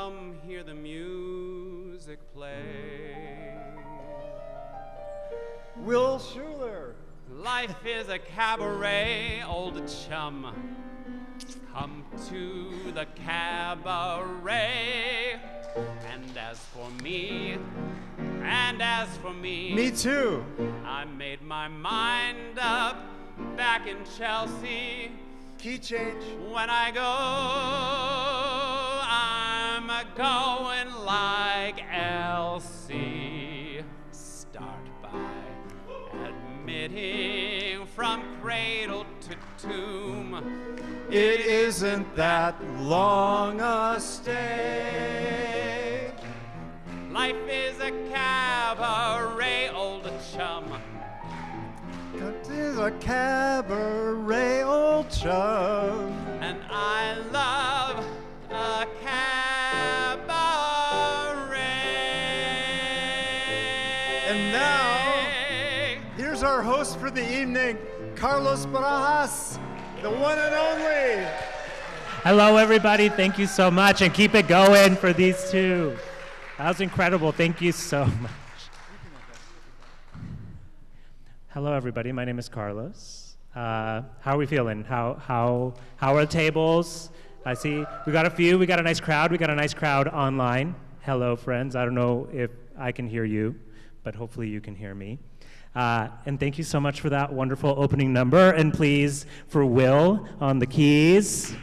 Come hear the music play. Will Schuler. Life is a cabaret, old chum. Come to the cabaret. And as for me, Me too. I made my mind up back in Chelsea. Key change. When I go, I'm going like Elsie. Start by admitting from cradle to tomb, It isn't that long a stay. life is a cabaret, old chum. It is a cabaret, old chum. And I love a cabaret. And now, here's our host for the evening, Carlos Barajas, the one and only. Hello, everybody. Thank you so much. And keep it going for these two. That was incredible. Thank you so much. Hello, everybody. My name is Carlos. How are we feeling? How are the tables? I see we got a few. We got a nice crowd. We got a nice crowd online. Hello, friends. I don't know if I can hear you, but hopefully you can hear me. And thank you so much for that wonderful opening number. And please, for Will on the keys.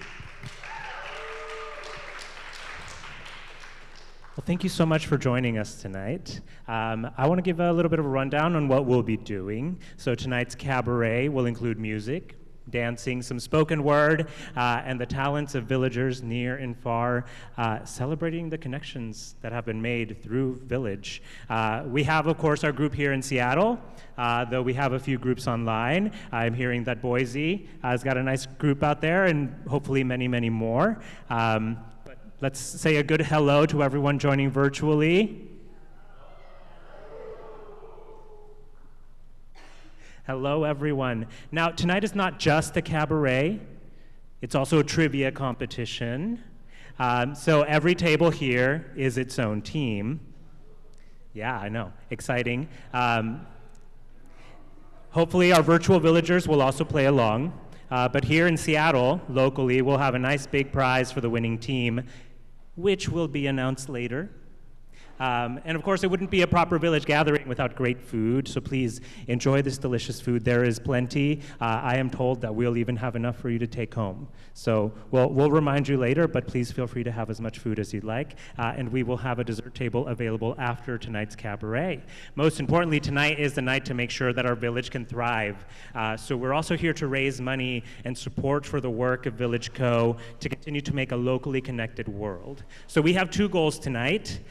Well, thank you so much for joining us tonight. I want to give a little bit of a rundown on what we'll be doing. So tonight's cabaret will include music, dancing, some spoken word, and the talents of villagers near and far, celebrating the connections that have been made through Village. We have, of course, our group here in Seattle, though we have a few groups online. I'm hearing that Boise has got a nice group out there, and hopefully many, many more. Let's say a good hello to everyone joining virtually. Hello, everyone. Now, tonight is not just a cabaret. It's also a trivia competition. So every table here is its own team. Yeah, I know. Exciting. Hopefully, our virtual villagers will also play along. But here in Seattle, locally, we'll have a nice big prize for the winning team, which will be announced later. And of course, it wouldn't be a proper village gathering without great food, so please enjoy this delicious food. There is plenty. I am told that we'll even have enough for you to take home. So we'll remind you later, but please feel free to have as much food as you'd like. And we will have a dessert table available after tonight's cabaret. Most importantly, tonight is the night to make sure that our village can thrive. So we're also here to raise money and support for the work of Village Co. to continue to make a locally connected world. So we have two goals tonight.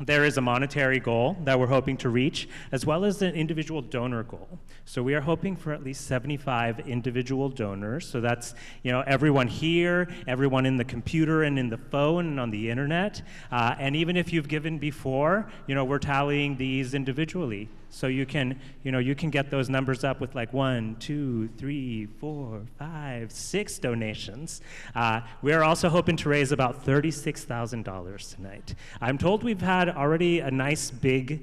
There is a monetary goal that we're hoping to reach, as well as an individual donor goal. So we are hoping for at least 75 individual donors. So that's, everyone here, everyone in the computer and in the phone and on the internet. And even if you've given before, we're tallying these individually. So you can get those numbers up with like 1, 2, 3, 4, 5, 6 donations. We are also hoping to raise about $36,000 tonight. I'm told we've had already a nice big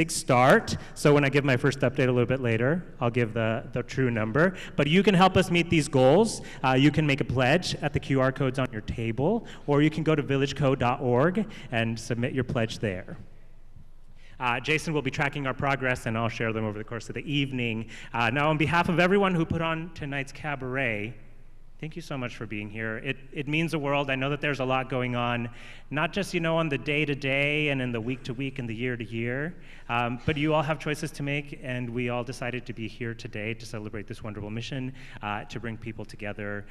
start. So when I give my first update a little bit later, I'll give the true number. But you can help us meet these goals. You can make a pledge at the QR codes on your table, or you can go to villageco.org and submit your pledge there. Jason will be tracking our progress, and I'll share them over the course of the evening. Now, on behalf of everyone who put on tonight's cabaret, thank you so much for being here. It means the world. I know that there's a lot going on, not just, on the day-to-day and in the week-to-week and the year-to-year, but you all have choices to make, and we all decided to be here today to celebrate this wonderful mission, to bring people together,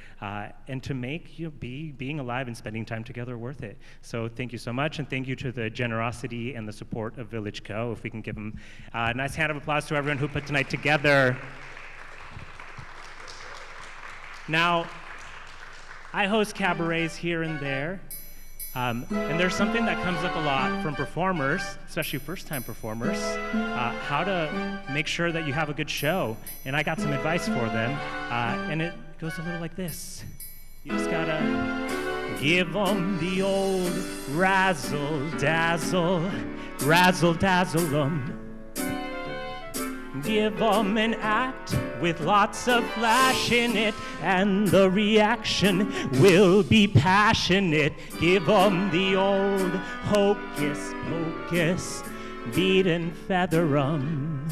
and to make being alive and spending time together worth it. So thank you so much, and thank you to the generosity and the support of Village Co. If we can give them a nice hand of applause to everyone who put tonight together. Now, I host cabarets here and there, and there's something that comes up a lot from performers, especially first-time performers, how to make sure that you have a good show. And I got some advice for them, and it goes a little like this. You just gotta Give 'em the old razzle-dazzle, razzle-dazzle 'em. Give 'em an act with lots of flash in it, and the reaction will be passionate. Give 'em the old hocus-pocus, beat and feather 'em.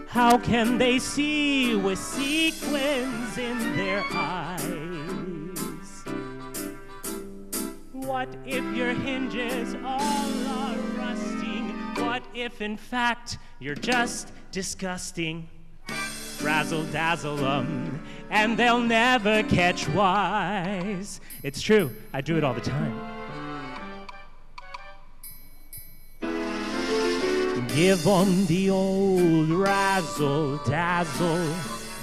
How can they see with sequins in their eyes? What if your hinges all are rusting? What if, in fact, you're just disgusting? Razzle-dazzle 'em, and they'll never catch wise. It's true, I do it all the time. Give 'em the old razzle-dazzle,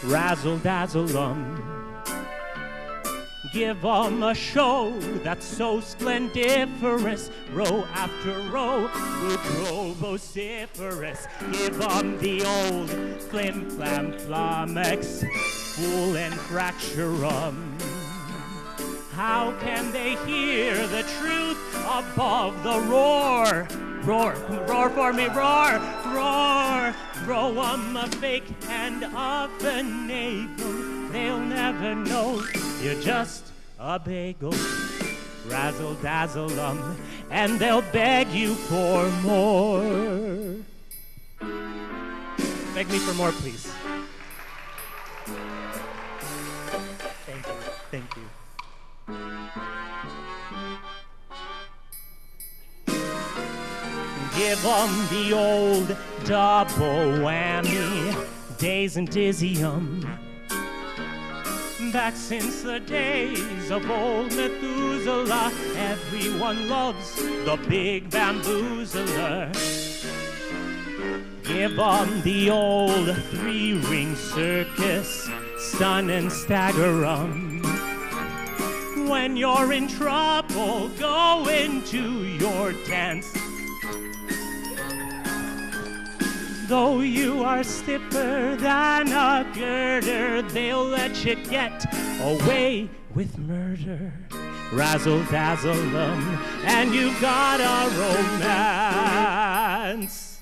razzle-dazzle 'em. Give 'em a show that's so splendiferous, row after row will grow vociferous. Give 'em the old flim-flam-flummox, fool and fracture 'em. How can they hear the truth above the roar? Roar, roar for me, roar, roar. Throw 'em a fake and a finagle. They'll never know you're just a bagel. Razzle-dazzle 'em, and they'll beg you for more. Beg me for more, please. Thank you, thank you. Give 'em the old double whammy, daze and dizzy 'em. Back since the days of old Methuselah, everyone loves the big bamboozler. Give 'em the old three-ring circus, stun and stagger 'em. When you're in trouble, go into your dance. Though you are stiffer than a girder, they'll let you get away with murder. Razzle-dazzle 'em, and you've got a romance.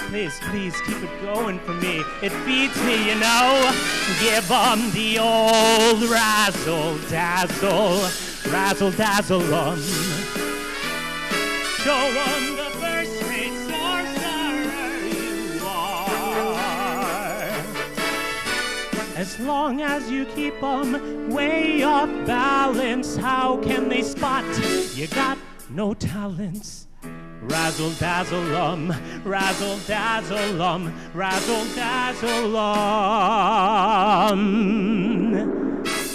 Please, please, keep it going for me. It feeds me, you know. Give 'em the old razzle-dazzle, razzle-dazzle 'em. Show 'em the first-rate sorcerer you are. As long as you keep 'em way off balance, how can they spot you got no talents? Razzle-dazzle 'em, razzle-dazzle 'em, razzle-dazzle 'em,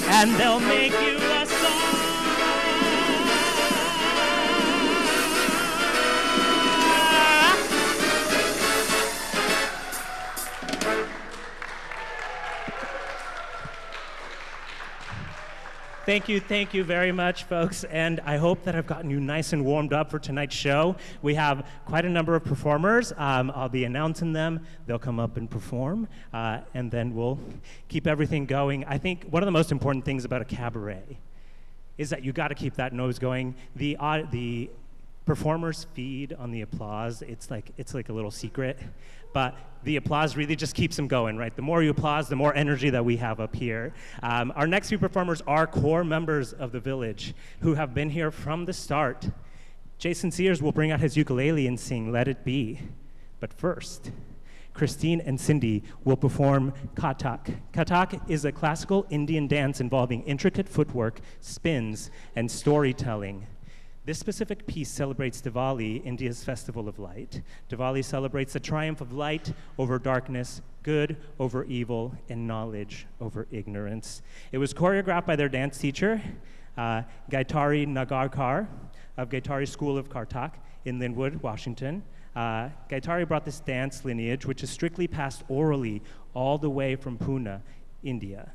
and they'll make you a song. Thank you very much, folks, and I hope that I've gotten you nice and warmed up for tonight's show. We have quite a number of performers. I'll be announcing them. They'll come up and perform, and then we'll keep everything going. I think one of the most important things about a cabaret is that you got to keep that nose going. The performers feed on the applause. It's like a little secret, but the applause really just keeps them going, right? The more you applause, the more energy that we have up here. Our next few performers are core members of the village who have been here from the start. Jason Sears will bring out his ukulele and sing Let It Be. But first, Christine and Cindy will perform Kathak. Kathak is a classical Indian dance involving intricate footwork, spins, and storytelling. This specific piece celebrates Diwali, India's festival of light. Diwali celebrates the triumph of light over darkness, good over evil, and knowledge over ignorance. It was choreographed by their dance teacher, Gaitari Nagarkar of Gaitari School of Kartak in Linwood, Washington. Gaitari brought this dance lineage, which is strictly passed orally all the way from Pune, India,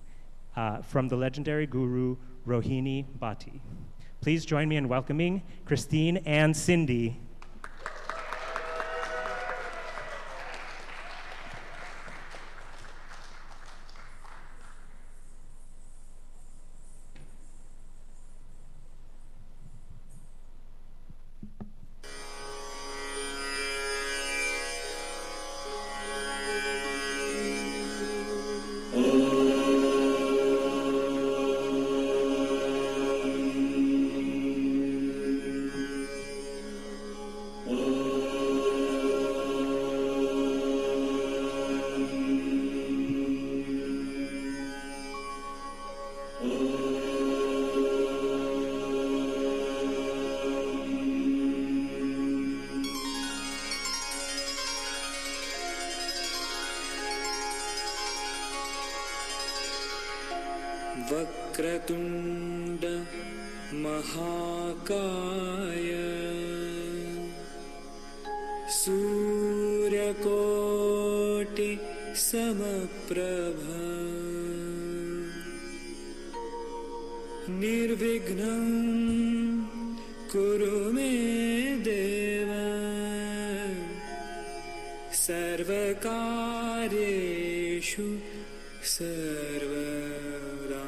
from the legendary guru Rohini Bhatti. Please join me in welcoming Christine and Cindy. वक्रतुण्ड महाकाय सूर्यकोटि समप्रभ निर्विघ्नं कुरु मे देव सर्वकार्येषु सर्वदा।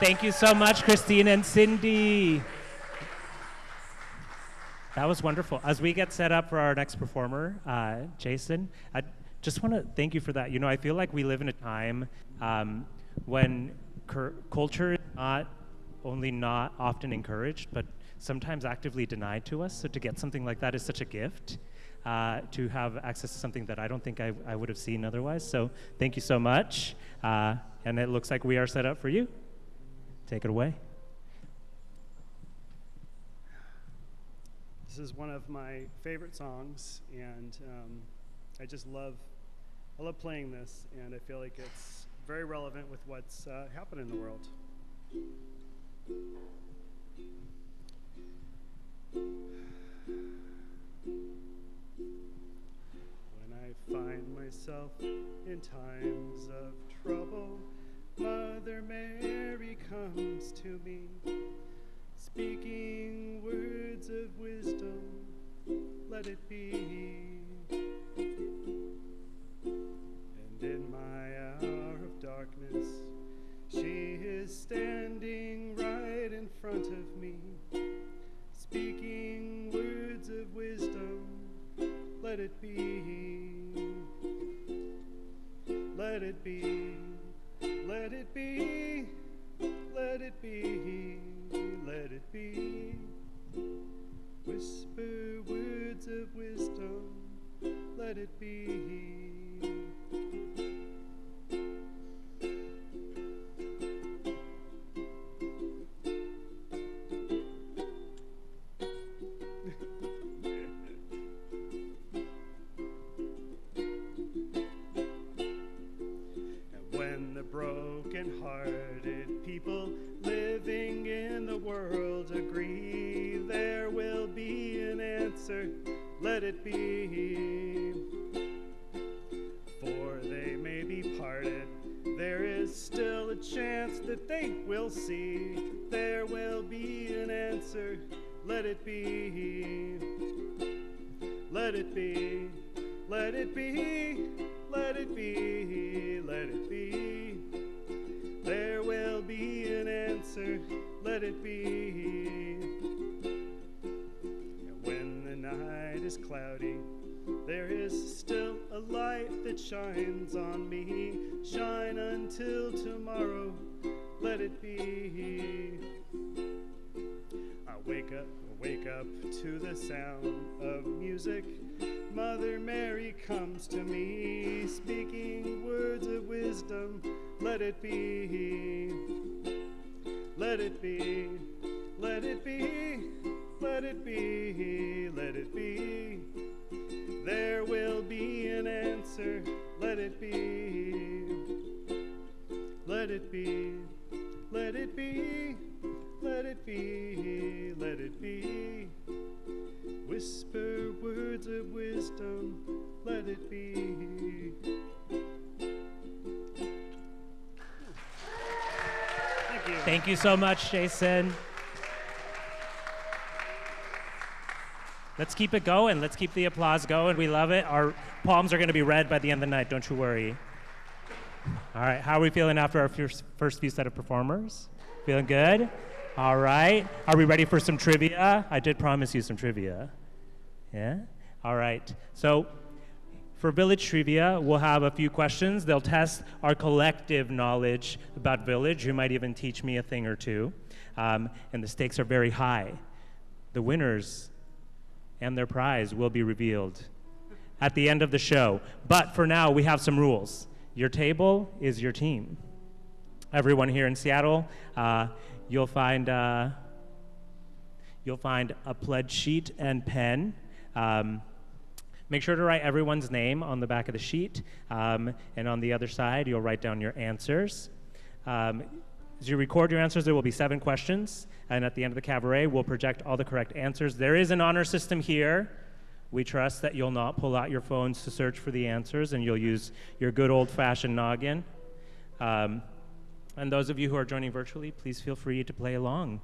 Thank you so much, Christine and Cindy. That was wonderful. As we get set up for our next performer, Jason, I just want to thank you for that. You know, I feel like we live in a time when culture is not only not often encouraged, but sometimes actively denied to us. So to get something like that is such a gift, to have access to something that I don't think I would have seen otherwise. So thank you so much. And it looks like we are set up for you. Take it away. This is one of my favorite songs, and I love playing this, and I feel like it's very relevant with what's happening in the world. When I find myself in times of trouble, Mother Mary comes to me, speaking words of wisdom, let it be. And in my hour of darkness, she is standing front of me, speaking words of wisdom. Let it be, let it be, let it be, let it be, let it be. Whisper words of wisdom, let it be. When the broken-hearted people living in the world agree, there will be an answer, let it be. For they may be parted, there is still a chance that they will see. There will be an answer, let it be. Let it be, let it be, let it be, let it be. There will be an answer, let it be. When the night is cloudy, there is still a light that shines on me. Shine until tomorrow, let it be. I wake up to the sound of music. Mother Mary comes to me, speaking words of wisdom. Let it be, let it be, let it be, let it be, let it be. There will be an answer, let it be, let it be, let it be, let it be, let it be. Whisper words of wisdom, let it be. Thank you. Thank you so much, Jason. Let's keep it going. Let's keep the applause going. We love it. Our palms are going to be red by the end of the night. Don't you worry. All right. How are we feeling after our first few set of performers? Feeling good? All right. Are we ready for some trivia? I did promise you some trivia. Yeah? All right. So for Village Trivia, we'll have a few questions. They'll test our collective knowledge about Village. You might even teach me a thing or two. And the stakes are very high. The winners and their prize will be revealed at the end of the show. But for now, we have some rules. Your table is your team. Everyone here in Seattle, you'll find a pledge sheet and pen. Make sure to write everyone's name on the back of the sheet, and on the other side, you'll write down your answers. As you record your answers, there will be 7 questions, and at the end of the cabaret, we'll project all the correct answers. There is an honor system here. We trust that you'll not pull out your phones to search for the answers, and you'll use your good old-fashioned noggin. And those of you who are joining virtually, please feel free to play along.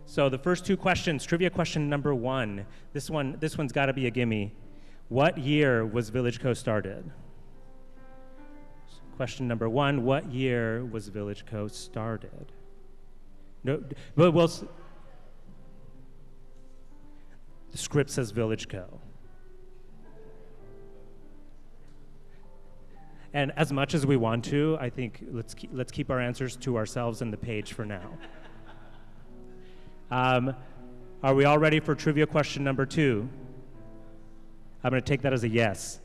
So the first 2 questions, trivia question number 1. This one's got to be a gimme. What year was Village Co. started? Question number 1, what year was Village Co. started? No, but the script says Village Co. And as much as we want to, I think let's keep our answers to ourselves and the page for now. Are we all ready for trivia question number 2? I'm going to take that as a yes.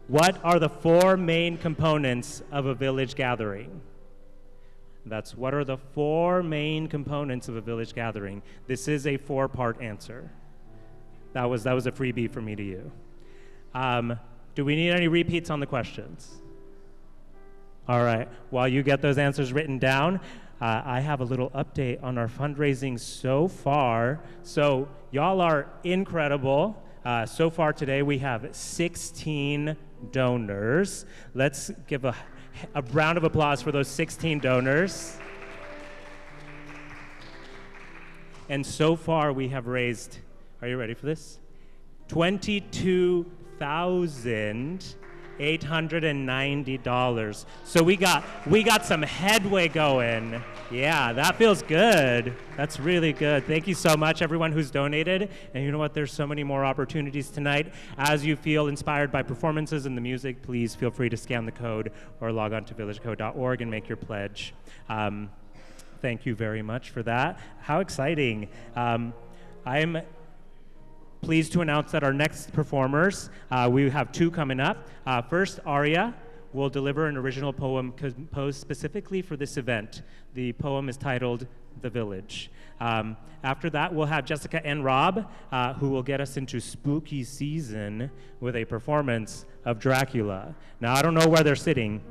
What are the 4 main components of a village gathering? That's what are the 4 main components of a village gathering? This is a 4-part answer. That was a freebie from me to you. Do we need any repeats on the questions? All right. While you get those answers written down, I have a little update on our fundraising so far. So y'all are incredible. So far today, we have 16 donors. Let's give a round of applause for those 16 donors. And so far, we have raised, are you ready for this? $22,890. So we got some headway going. Yeah, that feels good. That's really good. Thank you so much, everyone who's donated. And you know what? There's so many more opportunities tonight. As you feel inspired by performances and the music, please feel free to scan the code or log on to villagecode.org and make your pledge. Thank you very much for that. How exciting. I'm pleased to announce that our next performers, we have two coming up. First, Aria will deliver an original poem composed specifically for this event. The poem is titled The Village. After that, we'll have Jessica and Rob, who will get us into spooky season with a performance of Dracula. Now, I don't know where they're sitting,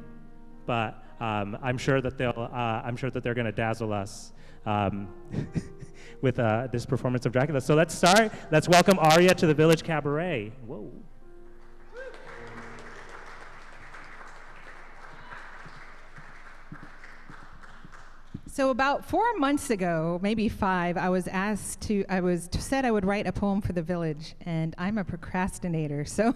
but I'm sure that they're going to dazzle us with this performance of Dracula. So let's start. Let's welcome Aria to the Village Cabaret. Whoa. So about 4 months ago, maybe 5, I was said I would write a poem for the village, and I'm a procrastinator. So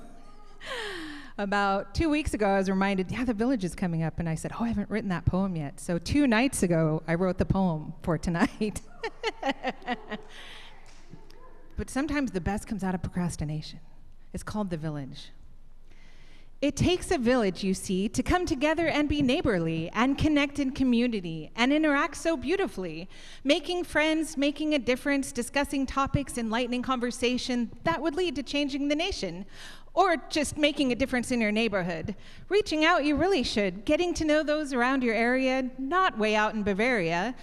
about 2 weeks ago, I was reminded, the village is coming up, and I said, I haven't written that poem yet. So 2 nights ago, I wrote the poem for tonight. But sometimes the best comes out of procrastination. It's called The Village. It takes a village, you see, to come together and be neighborly and connect in community and interact so beautifully, making friends, making a difference, discussing topics, enlightening conversation that would lead to changing the nation, or just making a difference in your neighborhood. Reaching out, you really should, getting to know those around your area, not way out in Bavaria.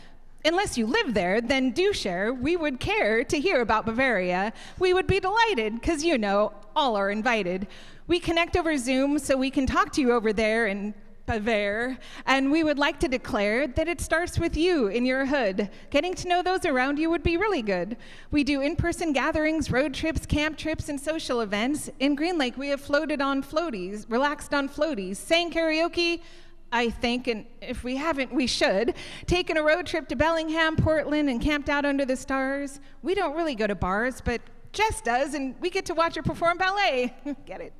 Unless you live there, then do share. We would care to hear about Bavaria. We would be delighted, because all are invited. We connect over Zoom so we can talk to you over there in Bavaria, and we would like to declare that it starts with you in your hood. Getting to know those around you would be really good. We do in-person gatherings, road trips, camp trips, and social events. In Green Lake, we have floated on floaties, relaxed on floaties, sang karaoke, I think, and if we haven't, we should. Taken a road trip to Bellingham, Portland, and camped out under the stars. We don't really go to bars, but Jess does, and we get to watch her perform ballet. Get it?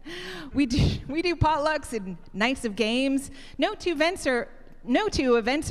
We do potlucks and nights of games. No two events are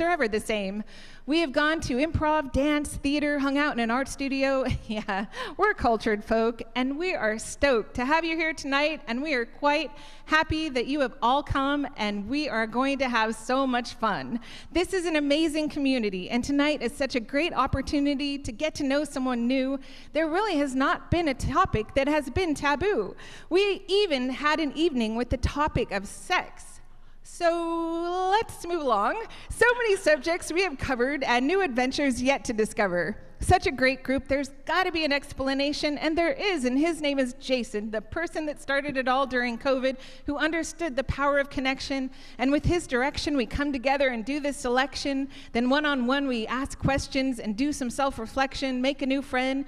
ever the same. We have gone to improv, dance, theater, hung out in an art studio. Yeah, we're cultured folk, and we are stoked to have you here tonight, and we are quite happy that you have all come, and we are going to have so much fun. This is an amazing community, and tonight is such a great opportunity to get to know someone new. There really has not been a topic that has been taboo. We even had an evening with the topic of sex. So let's move along. So many subjects we have covered and new adventures yet to discover. Such a great group, there's got to be an explanation, and there is, and his name is Jason, the person that started it all during COVID, who understood the power of connection, and with his direction, we come together and do this selection. Then one-on-one, we ask questions and do some self-reflection, make a new friend.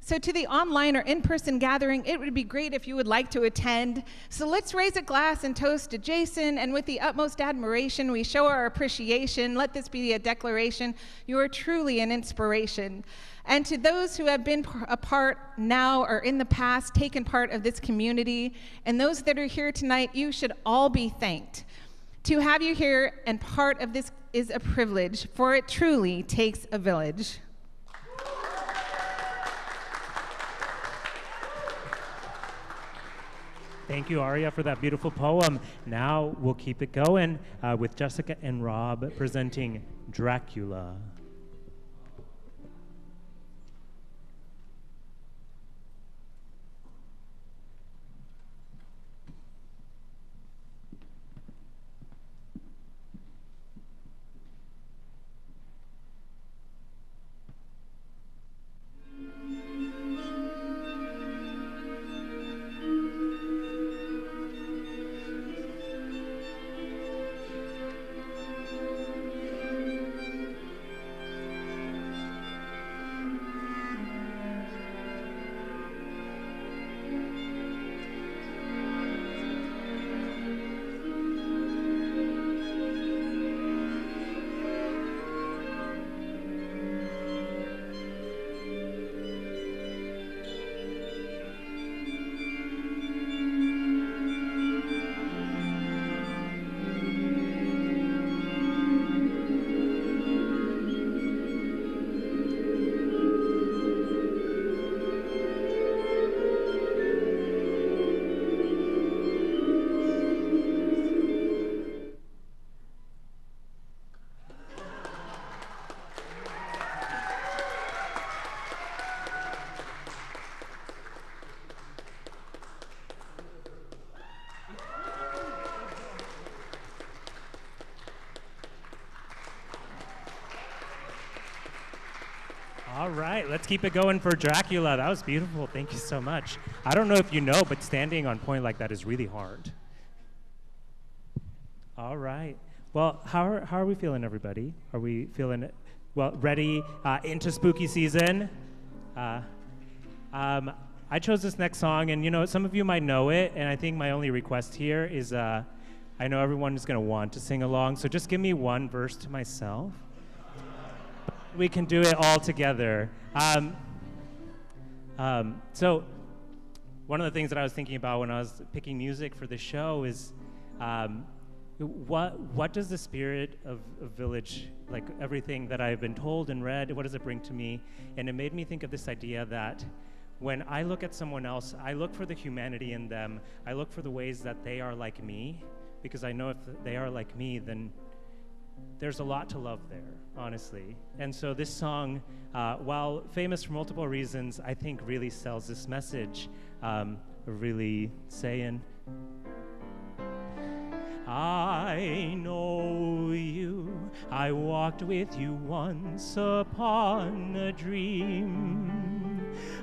So to the online or in-person gathering, it would be great if you would like to attend. So let's raise a glass and toast to Jason, and with the utmost admiration, we show our appreciation. Let this be a declaration. You are truly an inspiration. And to those who have been a part now or in the past, taken part of this community, and those that are here tonight, you should all be thanked. To have you here and part of this is a privilege, for it truly takes a village. Thank you, Aria, for that beautiful poem. Now we'll keep it going with Jessica and Rob presenting Dracula. All right, let's keep it going for Dracula. That was beautiful. Thank you so much. I don't know if you know, but standing on point like that is really hard. All right. Well, how are we feeling, everybody? Are we feeling, well, ready into spooky season? I chose this next song, and you know, some of you might know it, and I think my only request here is, I know everyone is going to want to sing along, so just give me one verse to myself. We can do it all together. So one of the things that I was thinking about when I was picking music for the show is what does the spirit of Village, like everything that I've been told and read, what does it bring to me? And it made me think of this idea that when I look at someone else, I look for the humanity in them. I look for the ways that they are like me, because I know if they are like me, then there's a lot to love there, honestly. And so this song, while famous for multiple reasons, I think really sells this message, really saying, I know you, I walked with you once upon a dream.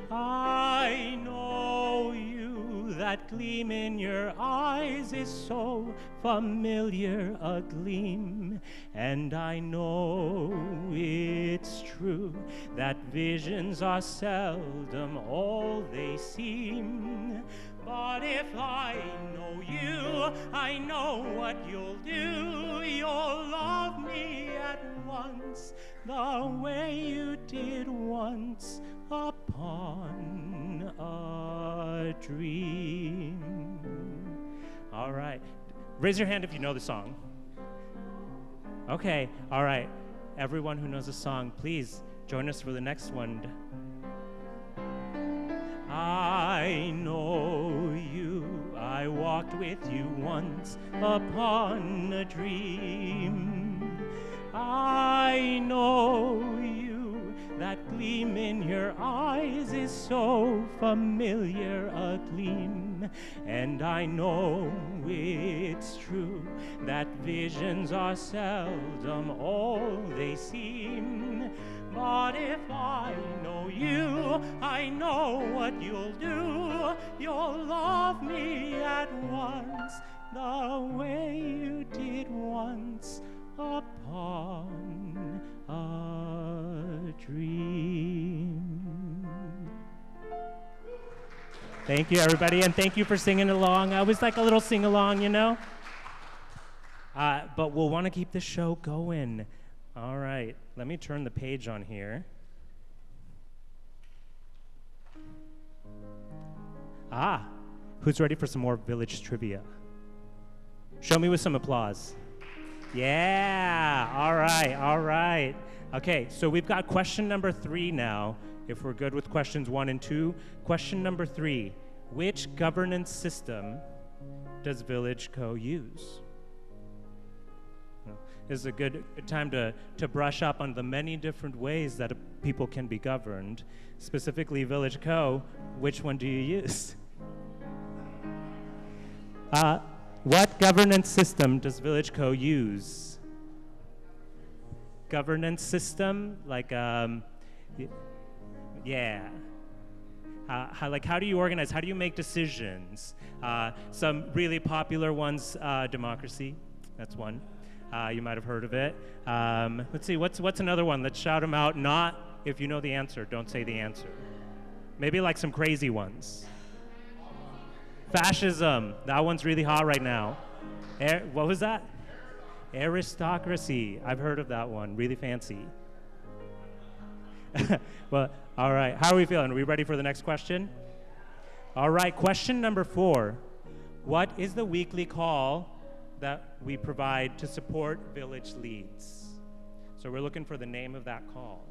I know you, that gleam in your eyes is so familiar a gleam. And I know it's true that visions are seldom all they seem. But if I know you, I know what you'll do. You'll love me at once, the way you did once upon a dream. All right. Raise your hand if you know the song. Okay. All right. Everyone who knows the song, please join us for the next one. I know you, I walked with you once upon a dream. I know you, that gleam in your eyes is so familiar a gleam. And I know it's true that visions are seldom all they seem. But if I know you, I know what you'll do. You'll love me at once, the way you did once upon a dream. Thank you, everybody, and thank you for singing along. I always like a little sing-along, you know? But we'll want to keep the show going. All right, let me turn the page on here. Who's ready for some more Village trivia? Show me with some applause. Yeah, all right. Okay, so we've got question number 3 now, if we're good with questions 1 and 2. Question number 3, which governance system does Village Co. use? This is a good time to brush up on the many different ways that people can be governed. Specifically, Village Co., which one do you use? What governance system does Village Co. use? Governance system? Like, yeah. How do you organize? How do you make decisions? Some really popular ones, democracy. That's one. You might have heard of it. Let's see, what's another one? Let's shout them out. Not if you know the answer, don't say the answer. Maybe like some crazy ones. Fascism. That one's really hot right now. What was that? Aristocracy. I've heard of that one. Really fancy. Well, all right. How are we feeling? Are we ready for the next question? All right. Question number 4. What is the weekly call that we provide to support Village Leads? So we're looking for the name of that call.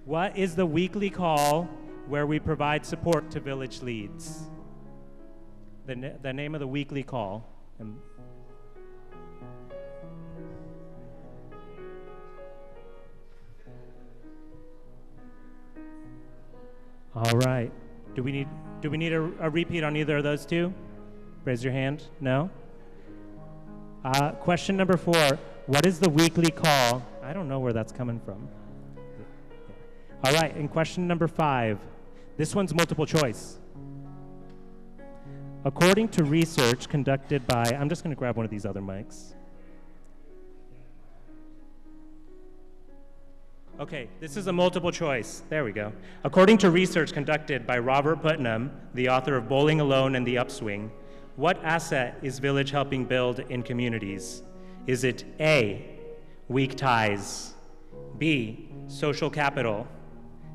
What is the weekly call where we provide support to Village Leads? The name of the weekly call. All right. Do we need a repeat on either of those two? Raise your hand. No? Question number 4. What is the weekly call? I don't know where that's coming from. All right, and question number 5. This one's multiple choice. According to research conducted by, I'm just going to grab one of these other mics. Okay, this is a multiple choice. There we go. According to research conducted by Robert Putnam, the author of Bowling Alone and the Upswing, what asset is Village helping build in communities? Is it A, weak ties, B, social capital,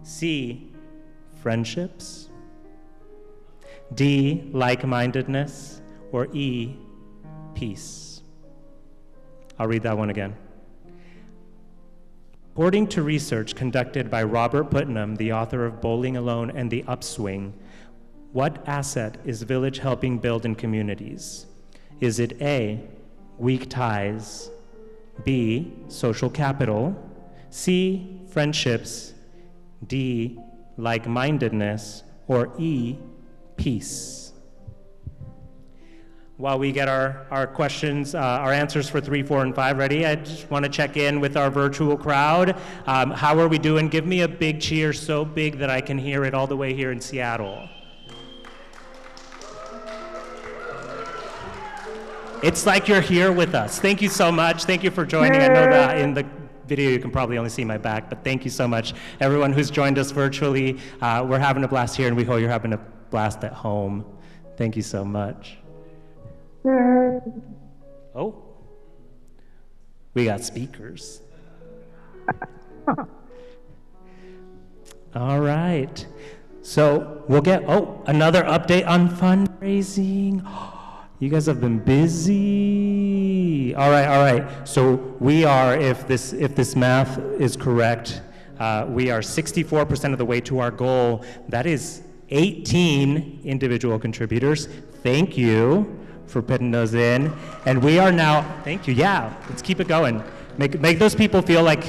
C, friendships, D, like-mindedness, or E, peace? I'll read that one again. According to research conducted by Robert Putnam, the author of Bowling Alone and the Upswing, what asset is Village helping build in communities? Is it A, weak ties, B, social capital, C, friendships, D, like-mindedness, or E, peace? While we get our questions, our answers for 3, 4, and 5 ready, I just want to check in with our virtual crowd. How are we doing? Give me a big cheer, so big that I can hear it all the way here in Seattle. It's like you're here with us. Thank you so much. Thank you for joining. I know that in the video you can probably only see my back, but thank you so much, everyone who's joined us virtually. We're having a blast here, and we hope you're having a blast at home. Thank you so much. Oh, we got speakers. All right. So we'll get, another update on fundraising. You guys have been busy. All right. So we are, if this math is correct, we are 64% of the way to our goal. That is 18 individual contributors. Thank you for putting those in. And we are now, thank you, yeah, let's keep it going. Make those people feel like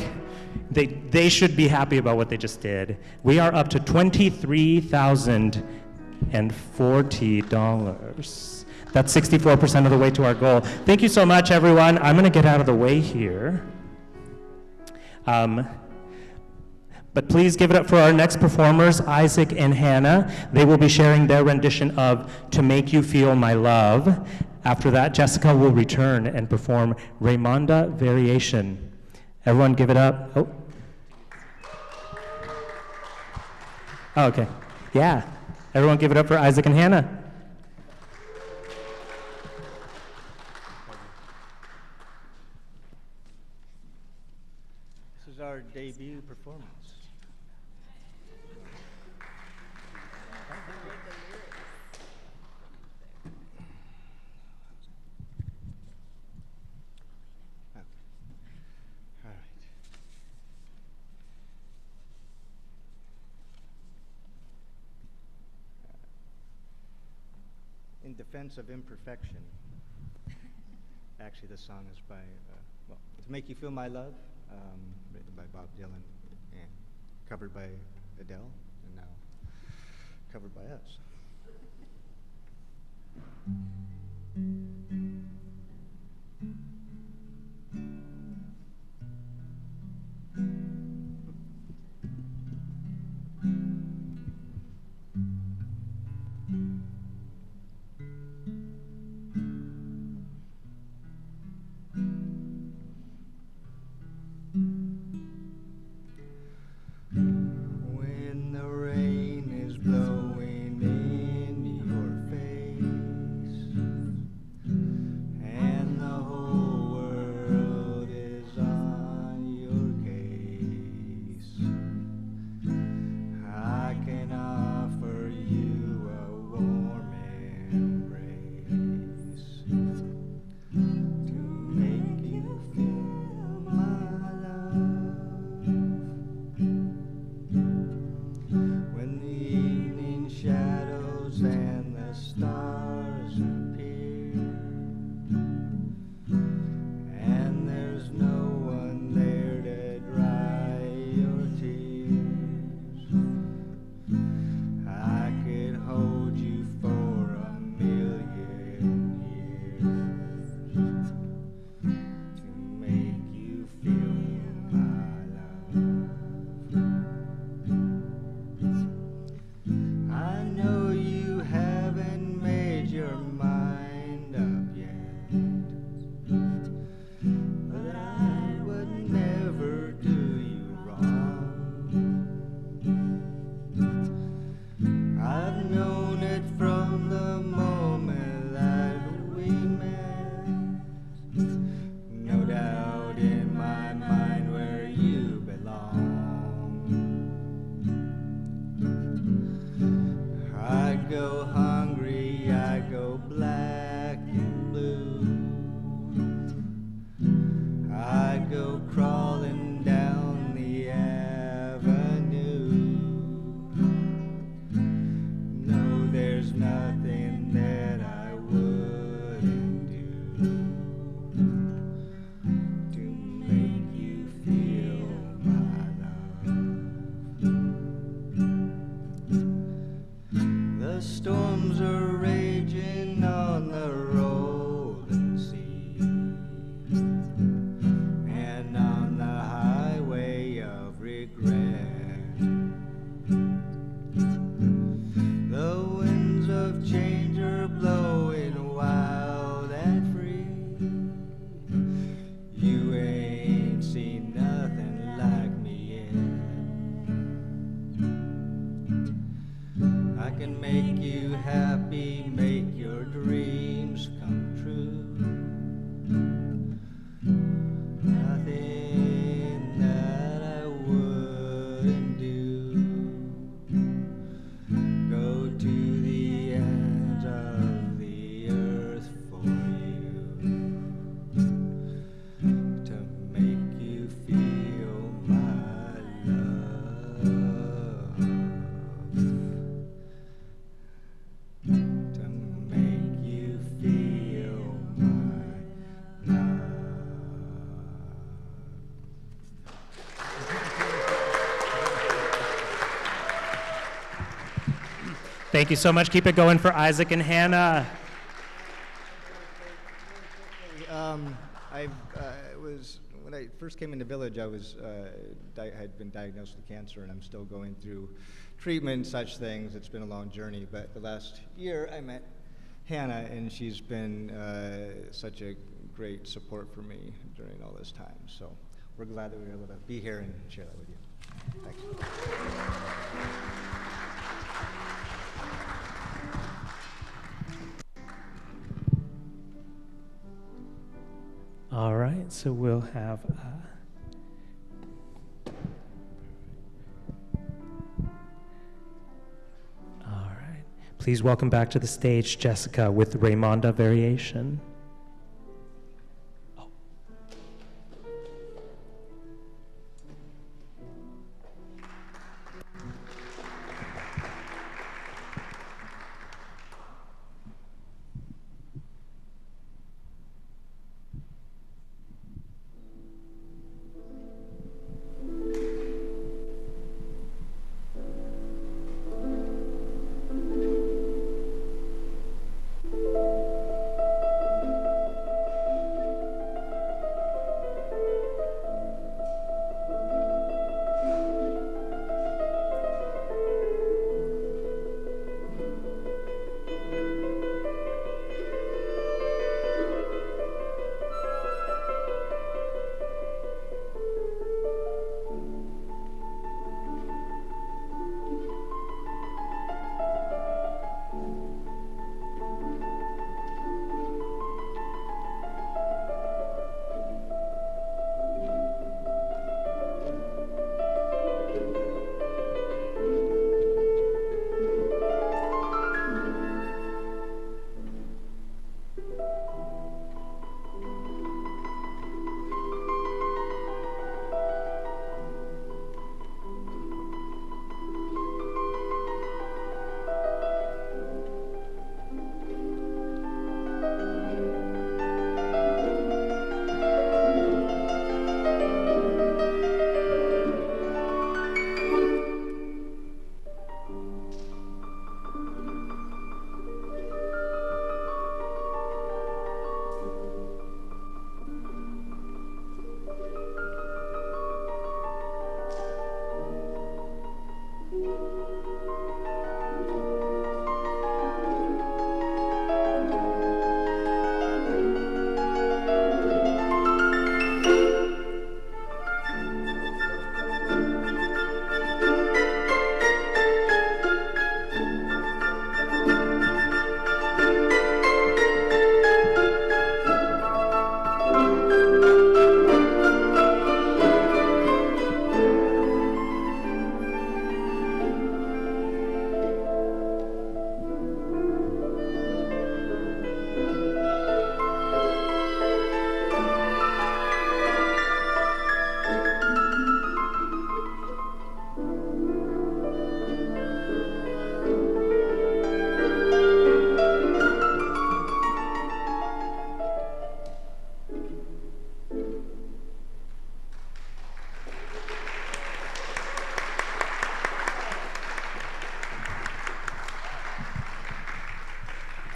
they should be happy about what they just did. We are up to $23,040. That's 64% of the way to our goal. Thank you so much, everyone. I'm gonna get out of the way here. But please give it up for our next performers, Isaac and Hannah. They will be sharing their rendition of To Make You Feel My Love. After that, Jessica will return and perform Raymonda Variation. Everyone give it up. Oh, okay. Yeah. Everyone give it up for Isaac and Hannah. This is our debut performance. In Defense of Imperfection. Actually, the song is by, To Make You Feel My Love, written by Bob Dylan and covered by Adele, and now covered by us. When the rain is blowing in your face, go crawling down the avenue. No, there's nothing that I wouldn't do to make you feel my love. The storms are raging on the rolling sea, and on the highway of regret, the winds of change are blowing wild and free. You ain't seen nothing like me yet. I can make you happy, make your dreams come true. Nothing that I wouldn't do. Go to the ends of the earth for you, to make you feel my love, to make you feel my love. Thank you so much. Keep it going for Isaac and Hannah. When I first came into Village, I had been diagnosed with cancer, and I'm still going through treatment and such things. It's been a long journey, but the last year I met Hannah, and she's been such a great support for me during all this time. So we're glad that we were able to be here and share that with you. Thanks. All right, so we'll have. All right. Please welcome back to the stage Jessica with Raymonda Variation.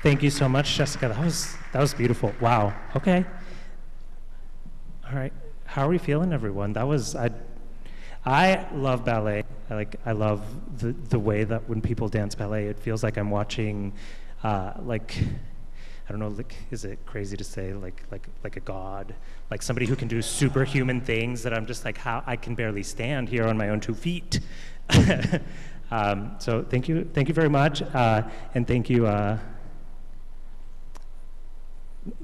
Thank you so much, Jessica. That was beautiful. Wow. Okay. All right. How are we feeling, everyone? I love ballet. I love the way that when people dance ballet, it feels like I'm watching, I don't know, is it crazy to say like a god, like somebody who can do superhuman things that I'm just like, how I can barely stand here on my own 2 feet. So thank you very much, and thank you,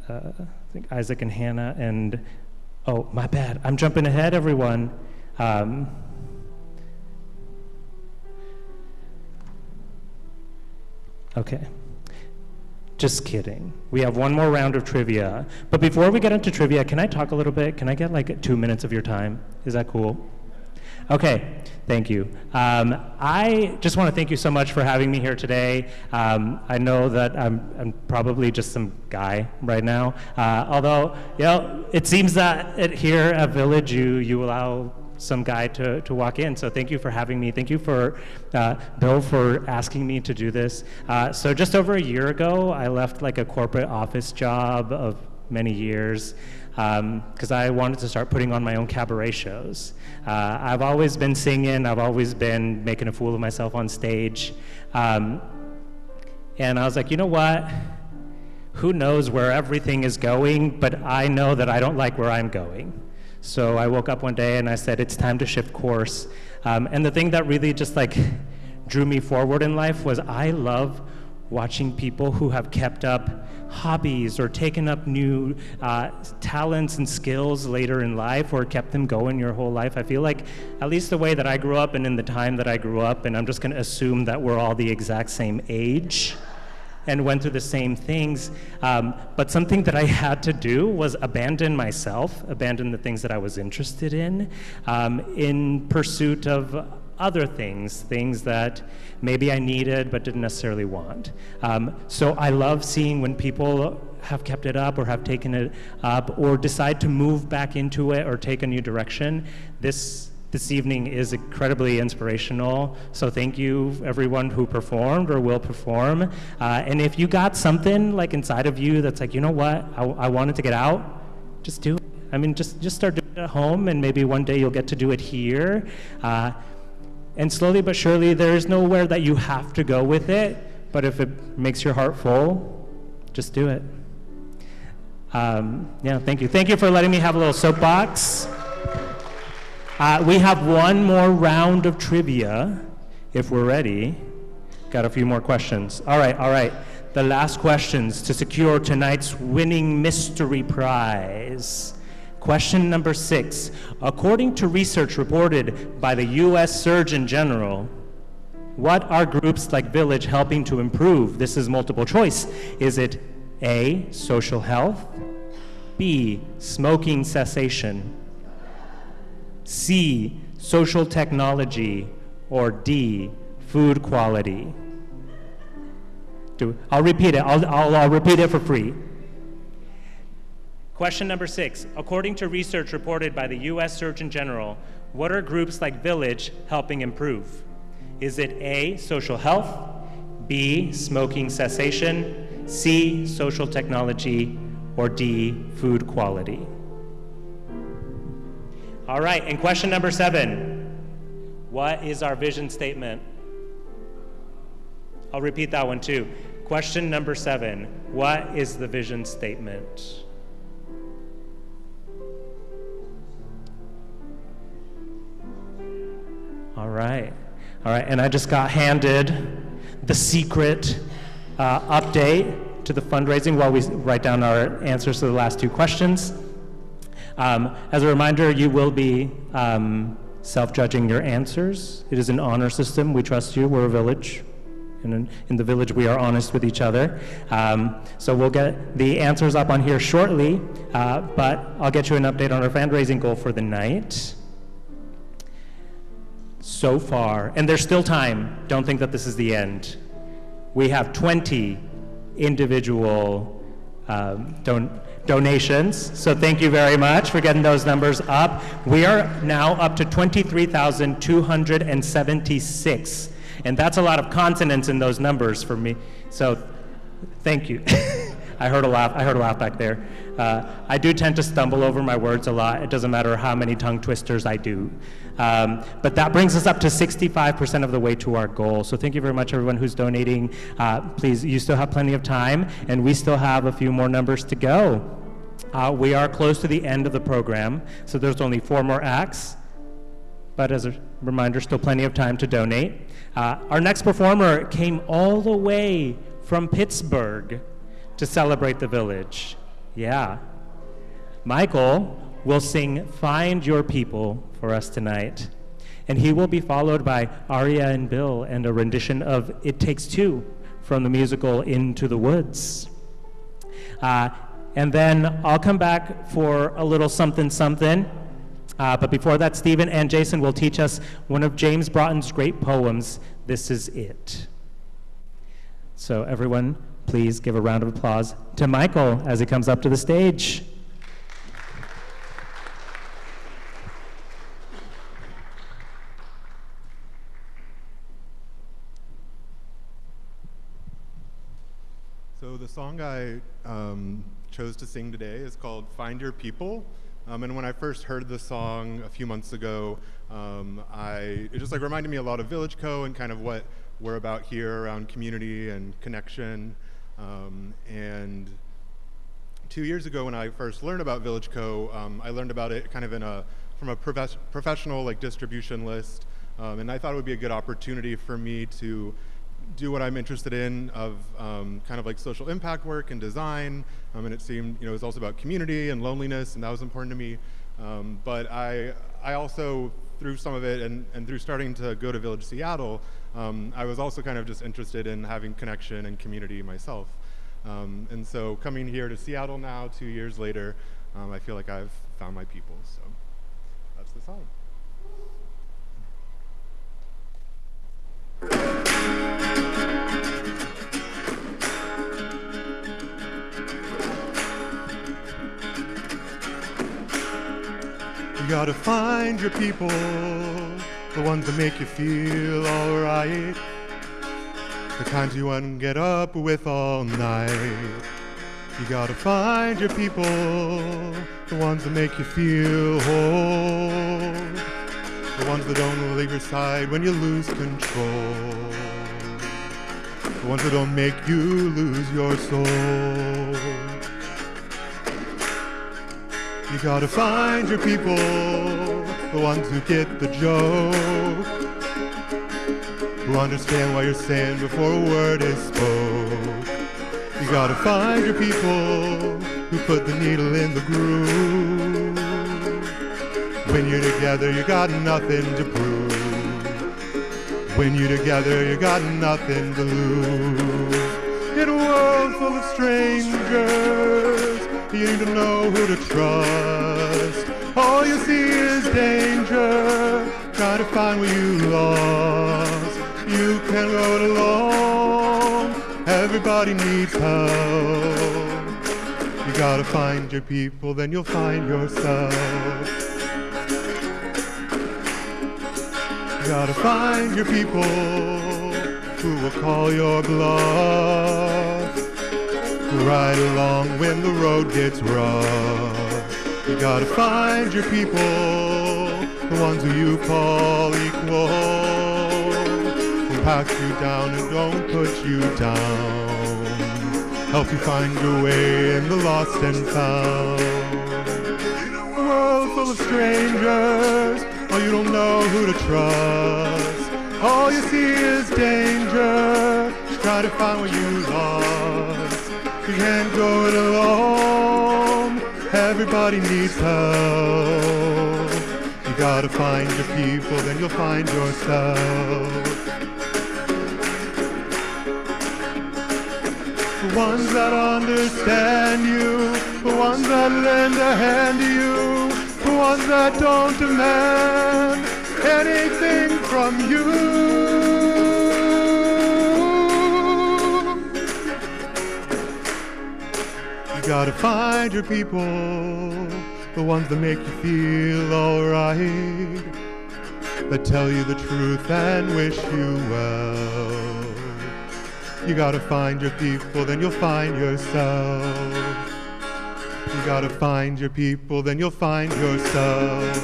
I think Isaac and Hannah, and oh, my bad, I'm jumping ahead, everyone. Okay. Just kidding. We have one more round of trivia. But before we get into trivia, can I talk a little bit? Can I get like 2 minutes of your time? Is that cool? Okay, thank you. I just want to thank you so much for having me here today. I know that I'm probably just some guy right now. Although, it seems that here at Village, you allow some guy to walk in. So thank you for having me. Thank you for Bill for asking me to do this. So just over a year ago, I left like a corporate office job of many years because I wanted to start putting on my own cabaret shows. I've always been singing. I've always been making a fool of myself on stage. And I was like, you know what? Who knows where everything is going, but I know that I don't like where I'm going. So I woke up one day and I said, it's time to shift course. And the thing that really just like drew me forward in life was I love watching people who have kept up hobbies or taken up new talents and skills later in life or kept them going your whole life. I feel like, at least the way that I grew up and in the time that I grew up, and I'm just gonna assume that we're all the exact same age and went through the same things. But something that I had to do was abandon myself, abandon the things that I was interested in pursuit of other things that maybe I needed but didn't necessarily want. So I love seeing when people have kept it up or have taken it up or decide to move back into it or take a new direction. This evening is incredibly inspirational, so thank you everyone who performed or will perform. And if you got something like inside of you that's like, you know what, I wanted to get out, just do it. I mean, just start doing it at home, and maybe one day you'll get to do it here. And slowly but surely, there's nowhere that you have to go with it, but if it makes your heart full, just do it. Yeah, thank you. Thank you for letting me have a little soapbox. We have one more round of trivia, if we're ready. Got a few more questions. All right. The last questions to secure tonight's winning mystery prize. Question number 6. According to research reported by the U.S. Surgeon General, what are groups like Village helping to improve? This is multiple choice. Is it A, social health, B, smoking cessation, C, social technology, or D, food quality? I'll repeat it. I'll repeat it for free. Question number 6. According to research reported by the U.S. Surgeon General, what are groups like Village helping improve? Is it A, social health, B, smoking cessation, C, social technology, or D, food quality? All right, and question number 7. What is our vision statement? I'll repeat that one too. Question number 7. What is the vision statement? All right, and I just got handed the secret update to the fundraising while we write down our answers to the last 2 questions. As a reminder, you will be self-judging your answers. It is an honor system. We trust you. We're a village. And in the village, we are honest with each other. So we'll get the answers up on here shortly, but I'll get you an update on our fundraising goal for the night. So far, and there's still time, don't think that this is the end. We have 20 individual donations, so thank you very much for getting those numbers up. We are now up to 23,276, and that's a lot of consonants in those numbers for me. So Thank you. I heard a laugh back there. I do tend to stumble over my words a lot. It doesn't matter how many tongue twisters I do. But that brings us up to 65% of the way to our goal. So thank you very much, everyone who's donating. Please, you still have plenty of time, and we still have a few more numbers to go. We are close to the end of the program, so there's only 4 more acts. But as a reminder, still plenty of time to donate. Our next performer came all the way from Pittsburgh to celebrate the village. Yeah. Michael will sing Find Your People for us tonight. And he will be followed by Aria and Bill and a rendition of It Takes Two from the musical Into the Woods. And then I'll come back for a little something something. But before that, Stephen and Jason will teach us one of James Broughton's great poems, This Is It. So everyone, please give a round of applause to Michael as he comes up to the stage. So the song I chose to sing today is called Find Your People. And when I first heard the song a few months ago, it just reminded me a lot of Village Co. and kind of what we're about here around community and connection. And 2 years ago when I first learned about Village Co., I learned about it kind of from a professional distribution list. And I thought it would be a good opportunity for me to do what I'm interested in of kind of social impact work and design. And it seemed, it was also about community and loneliness, and that was important to me. But I also, through some of it and through starting to go to Village Seattle, I was also kind of just interested in having connection and community myself. And so coming here to Seattle now, 2 years later, I feel like I've found my people. So that's the song. You gotta find your people, the ones that make you feel alright, the kinds you want to get up with all night. You gotta find your people, the ones that make you feel whole, the ones that don't leave your side when you lose control, the ones that don't make you lose your soul. You gotta find your people, the ones who get the joke, who understand what you're saying before a word is spoke. You gotta find your people who put the needle in the groove. When you're together, you got nothing to prove. When you're together, you got nothing to lose. In a world full of strangers, you need to know who to trust. All you see is danger. Try to find what you lost. You can go it alone. Everybody needs help. You gotta find your people, then you'll find yourself. You gotta find your people who will call your bluff, ride along when the road gets rough. You gotta find your people, the ones who you call equal, who pass you down and don't put you down, help you find your way in the lost and found. A world full of strangers, oh, you don't know who to trust. All you see is danger, try to find what you lost. You can't go it alone, everybody needs help. You gotta find your people, then you'll find yourself. The ones that understand you, the ones that lend a hand to you, the ones that don't demand anything from you. You gotta find your people, the ones that make you feel alright, that tell you the truth and wish you well. You gotta find your people, then you'll find yourself. You gotta find your people, then you'll find yourself.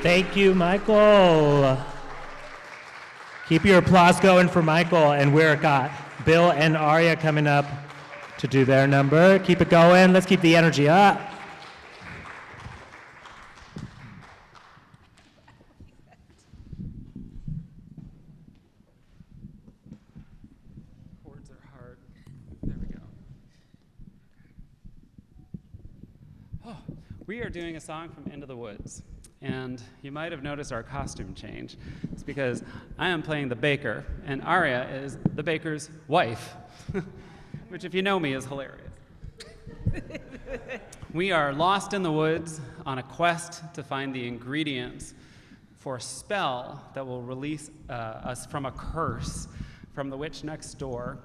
Thank you, Michael. Keep your applause going for Michael, and we've got Bill and Aria coming up to do their number. Keep it going. Let's keep the energy up. Chords are hard. There we go. Oh, we are doing a song from Into the Woods. And you might have noticed our costume change. It's because I am playing the baker, and Aria is the baker's wife, which, if you know me, is hilarious. We are lost in the woods on a quest to find the ingredients for a spell that will release us from a curse from the witch next door.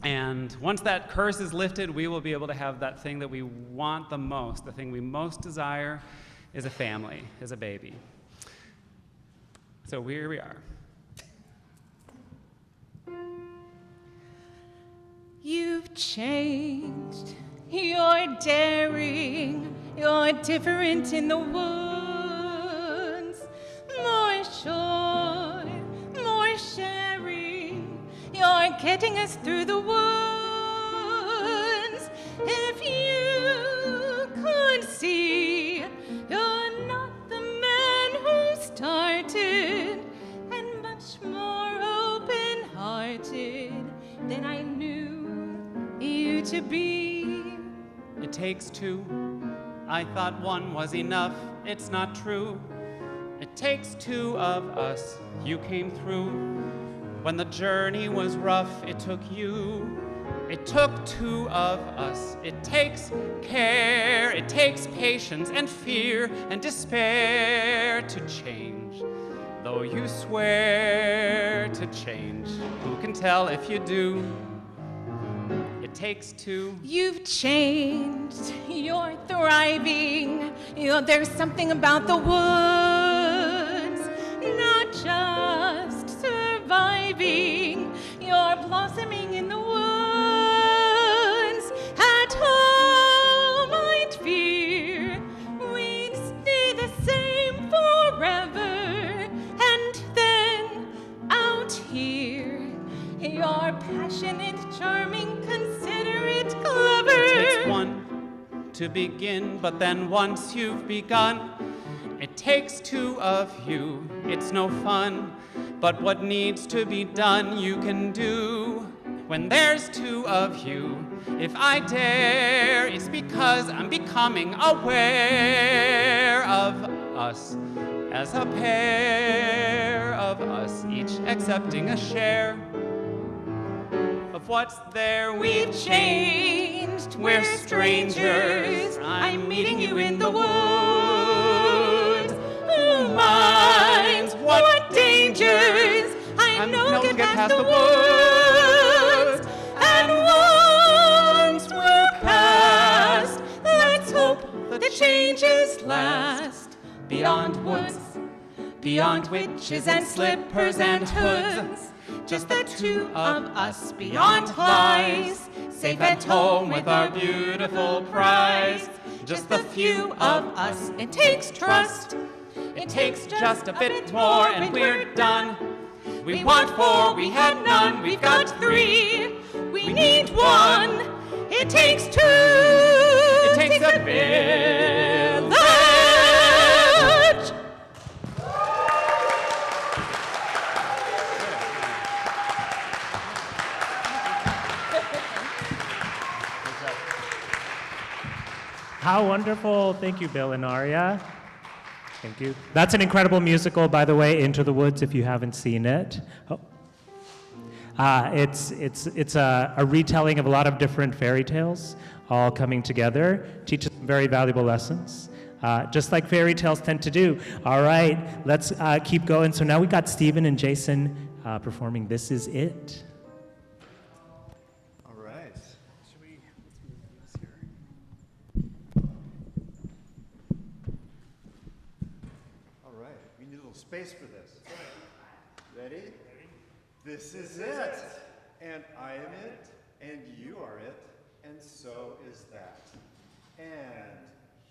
And once that curse is lifted, we will be able to have that thing that we want the most, the thing we most desire, is a family, is a baby. So here we are. You've changed, you're daring, you're different in the woods. More sure, more sharing, you're getting us through the woods. If you could see, you're not the man who started, and much more open-hearted than I knew you to be. It takes two. I thought one was enough. It's not true. It takes two of us. You came through. When the journey was rough, it took you. It took two of us. It takes care, it takes patience and fear and despair to change. Though you swear to change, who can tell if you do? It takes two. You've changed, you're thriving, there's something about the woods, not just surviving, you're blossoming in the woods. At home, I'd fear we'd stay the same forever, and then out here, you're passionate, charming, considerate, clever. It takes one to begin, but then once you've begun, it takes two of you. It's no fun, but what needs to be done you can do. When there's two of you, if I dare, it's because I'm becoming aware of us as a pair of us, each accepting a share of what's there. We've changed, we're strangers. I'm meeting you in the woods. Who minds what dangers? I know get past the woods. And once we're past, let's hope the changes last. Beyond woods, beyond witches and slippers and hoods. Just the two of us beyond lies, safe at home with our beautiful prize. Just the few of us, it takes trust. It takes just a bit more and we're done. We want four, we had none, we've got three. We need one, it takes two. It takes a village. How wonderful. Thank you, Bill and Aria. Thank you. That's an incredible musical, by the way, Into the Woods, if you haven't seen it. Oh. It's a retelling of a lot of different fairy tales, all coming together, teaches very valuable lessons, just like fairy tales tend to do. All right, let's keep going. So now we got Stephen and Jason performing This Is It. All right. Let's move this here. space for this. Ready? This is it. And I am it, and you are it, and so is that. And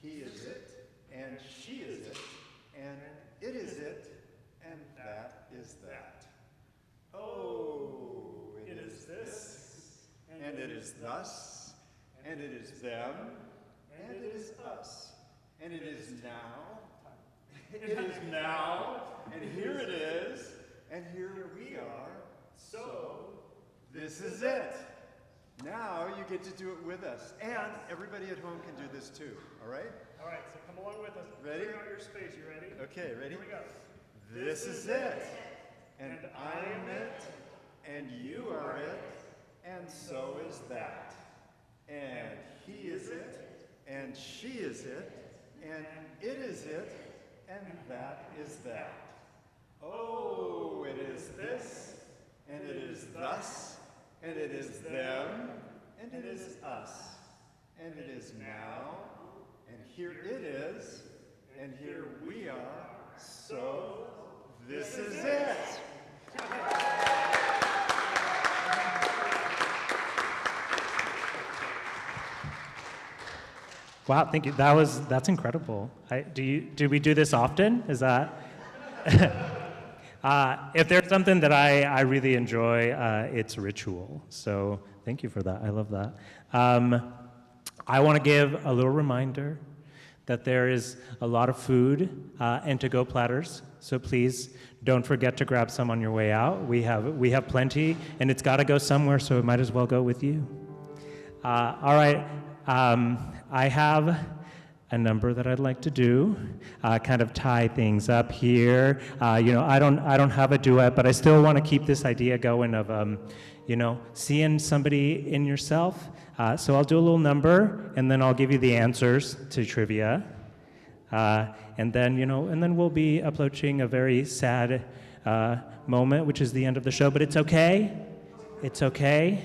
he is it, and she is it, and it is it, and that is that. Oh, it is this, and it is thus, and it is them, and it is us, and it is now, it is now, and here it is, and here we are, so this is it. Now you get to do it with us, and everybody at home can do this too, all right? All right, so come along with us. Ready? Clear out your space, you ready? Okay, ready? Here we go. This is it, and I am it, and you are it, and so is that. And he is it, and she is it, and it is it, and that is that. Oh, it is this, and it is thus, and it is them, and it is us, and it is now, and here it is, and here we are, so this is it. Wow, thank you. That's incredible. Do we do this often? Is that? If there's something that I really enjoy, it's ritual. So thank you for that. I love that. I want to give a little reminder that there is a lot of food and to-go platters. So please don't forget to grab some on your way out. We have plenty, and it's got to go somewhere, so it might as well go with you. All right. I have a number that I'd like to do, kind of tie things up here. I don't have a duet, but I still want to keep this idea going of, seeing somebody in yourself. So I'll do a little number, and then I'll give you the answers to trivia, and then we'll be approaching a very sad moment, which is the end of the show. But it's okay. It's okay.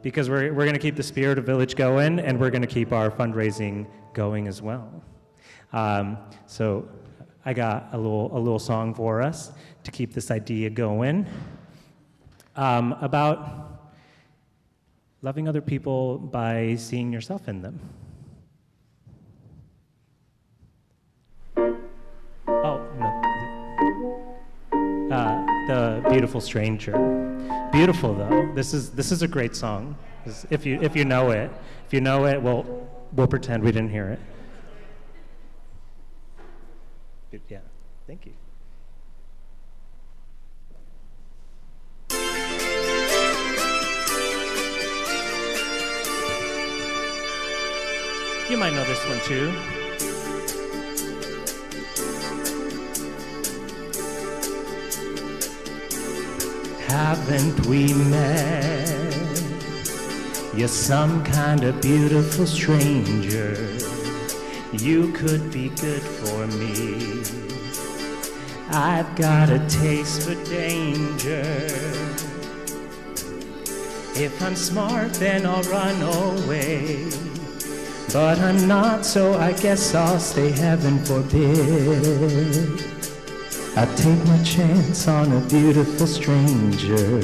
Because we're going to keep the spirit of Village going, and we're going to keep our fundraising going as well. So I got a little song for us to keep this idea going about loving other people by seeing yourself in them. Oh, no. The Beautiful Stranger. Beautiful though. This is a great song. If you know it, we'll pretend we didn't hear it. Yeah. Thank you. You might know this one too. Haven't we met? You're some kind of beautiful stranger. You could be good for me. I've got a taste for danger. If I'm smart, then I'll run away. But I'm not, so I guess I'll stay, heaven forbid. I take my chance on a beautiful stranger.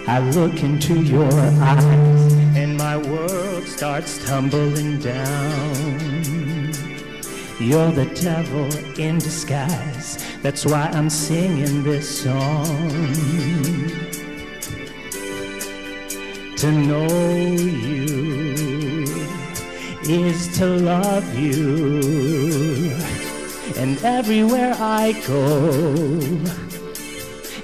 I look into your eyes and my world starts tumbling down. You're the devil in disguise, that's why I'm singing this song. To know you is to love you. And everywhere I go,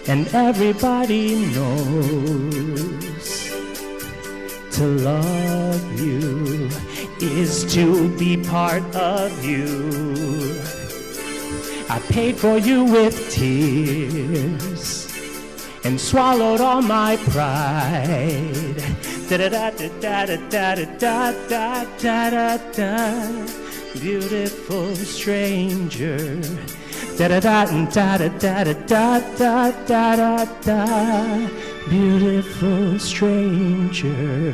and everybody knows, to love you is to be part of you. I paid for you with tears and swallowed all my pride. Da da da da da da da da da da da. Beautiful stranger, da da da da da da da da da da da. Beautiful stranger.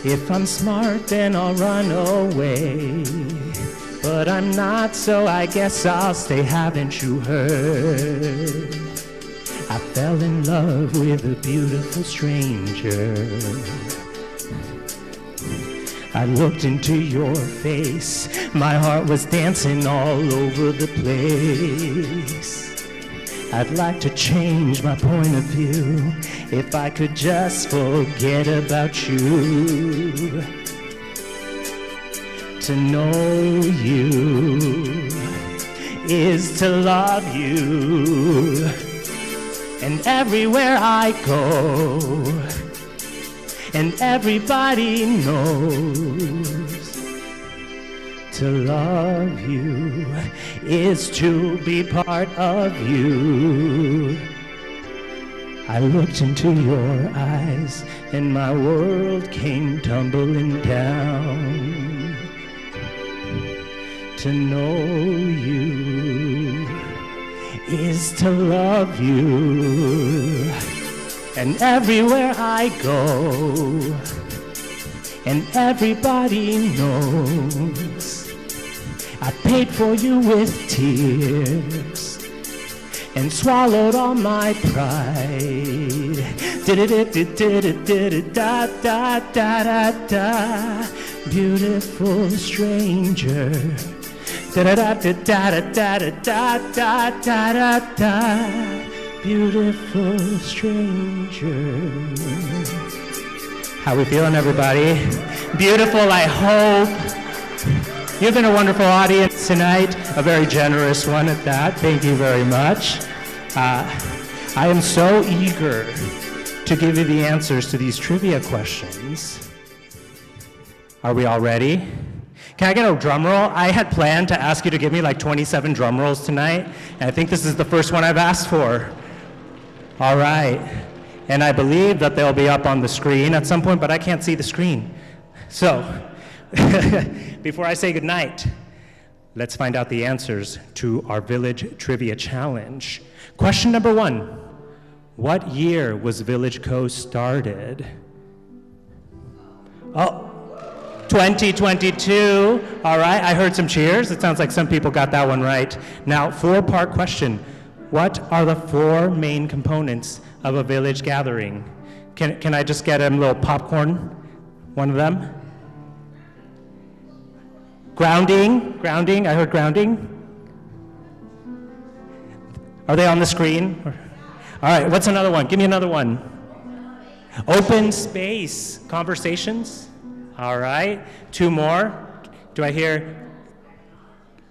If I'm smart, then I'll run away. But I'm not, so I guess I'll stay. Haven't you heard? I fell in love with a beautiful stranger. I looked into your face. My heart was dancing all over the place. I'd like to change my point of view if I could just forget about you. To know you is to love you. And everywhere I go, and everybody knows, to love you is to be part of you. I looked into your eyes and my world came tumbling down. To know you is to love you. And everywhere I go, and everybody knows, I paid for you with tears and swallowed all my pride. Da-da-da-da-da-da-da-da-da. Beautiful stranger. Da-da-da-da-da-da-da-da-da-da. Beautiful stranger. How we feeling, everybody? Beautiful, I hope. You've been a wonderful audience tonight, a very generous one at that. Thank you very much. I am so eager to give you the answers to these trivia questions. Are we all ready? Can I get a drum roll? I had planned to ask you to give me like 27 drum rolls tonight, and I think this is the first one I've asked for. All right. And I believe that they'll be up on the screen at some point, but I can't see the screen. So, before I say goodnight, let's find out the answers to our Village Trivia Challenge. Question number 1. What year was Village Co. started? Oh, 2022. All right, I heard some cheers. It sounds like some people got that one right. Now, 4-part question. What are the 4 main components of a village gathering? Can I just get a little popcorn? One of them? Grounding, I heard grounding. Are they on the screen? All right, what's another one? Give me another one. Open space, conversations. All right, 2 more. Do I hear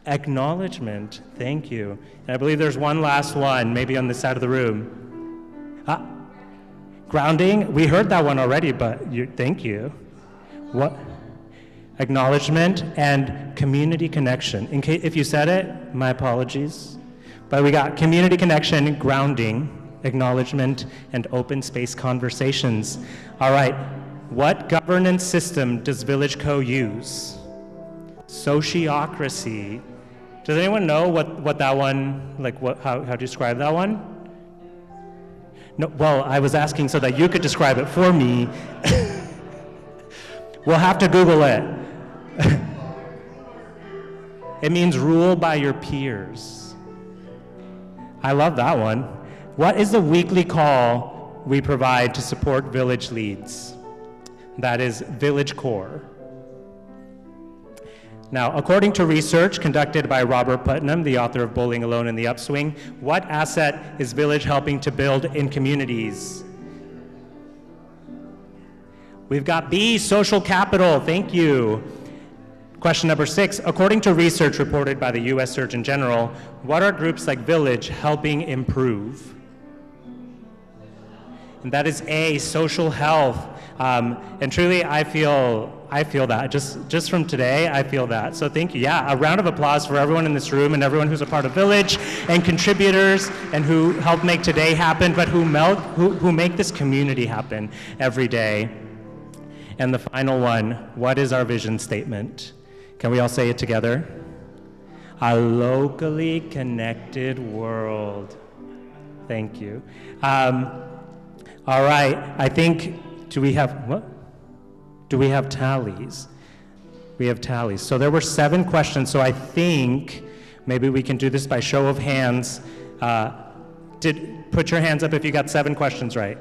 acknowledgement? Thank you. And I believe there's one last one, maybe on this side of the room. Grounding, we heard that one already, but thank you. What? Acknowledgement and community connection. In case if you said it, my apologies. But we got community connection, grounding, acknowledgement, and open space conversations. All right, what governance system does Village Co. use? Sociocracy. Does anyone know what that one, how to describe that one? No, well, I was asking so that you could describe it for me. We'll have to Google it. It means rule by your peers. I love that one. What is the weekly call we provide to support village leads? That is Village Core. Now, according to research conducted by Robert Putnam, the author of Bowling Alone in the Upswing, what asset is Village helping to build in communities? We've got B, social capital. Thank you. Question number 6, according to research reported by the U.S. Surgeon General, what are groups like Village helping improve? And that is A, social health. And truly, I feel that. Just from today, I feel that. So thank you. Yeah, a round of applause for everyone in this room and everyone who's a part of Village and contributors and who help make today happen, but who make this community happen every day. And the final one, what is our vision statement? Can we all say it together? A locally connected world. Thank you. All right, I think, do we have, what? Do we have tallies? We have tallies. So there were 7 questions, so I think maybe we can do this by show of hands. Put your hands up if you got 7 questions right.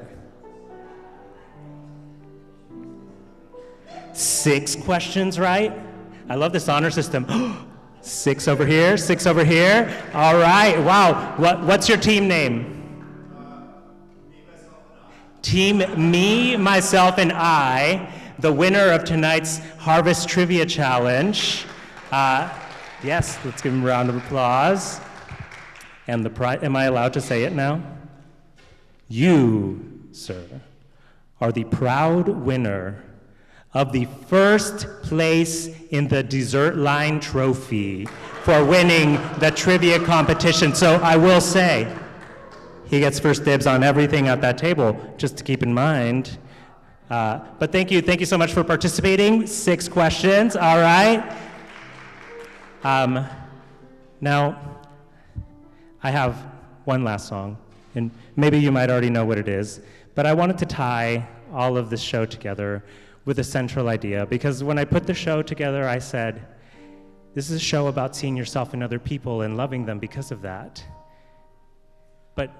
6 questions right. I love this honor system. 6 over here, 6 over here. All right, wow. What's your team name? Team Me, Myself, and I, the winner of tonight's Harvest Trivia Challenge. Yes, let's give them a round of applause. And the prize, am I allowed to say it now? You, sir, are the proud winner of the first place in the Dessert Line Trophy for winning the trivia competition. So I will say, he gets first dibs on everything at that table, just to keep in mind. But thank you so much for participating. 6 questions, all right. Now, I have one last song, and maybe you might already know what it is, but I wanted to tie all of this show together with a central idea, because when I put the show together, I said, this is a show about seeing yourself in other people and loving them because of that. But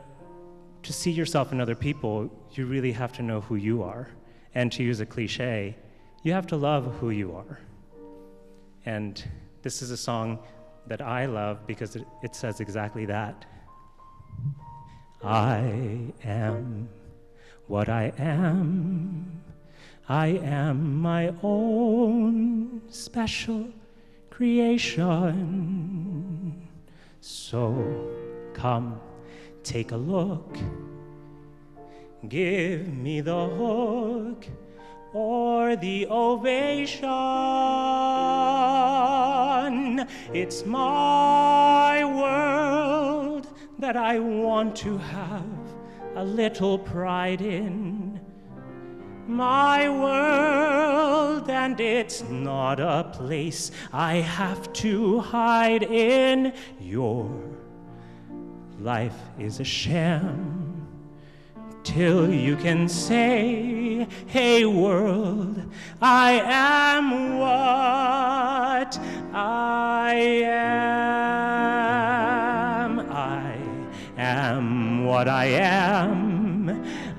to see yourself in other people, you really have to know who you are. And to use a cliche, you have to love who you are. And this is a song that I love because it says exactly that. I am what I am. I am my own special creation. So come, take a look. Give me the hook or the ovation. It's my world that I want to have a little pride in. My world, and it's not a place I have to hide in. Your life is a sham till you can say, hey world, I am what I am. I am what I am.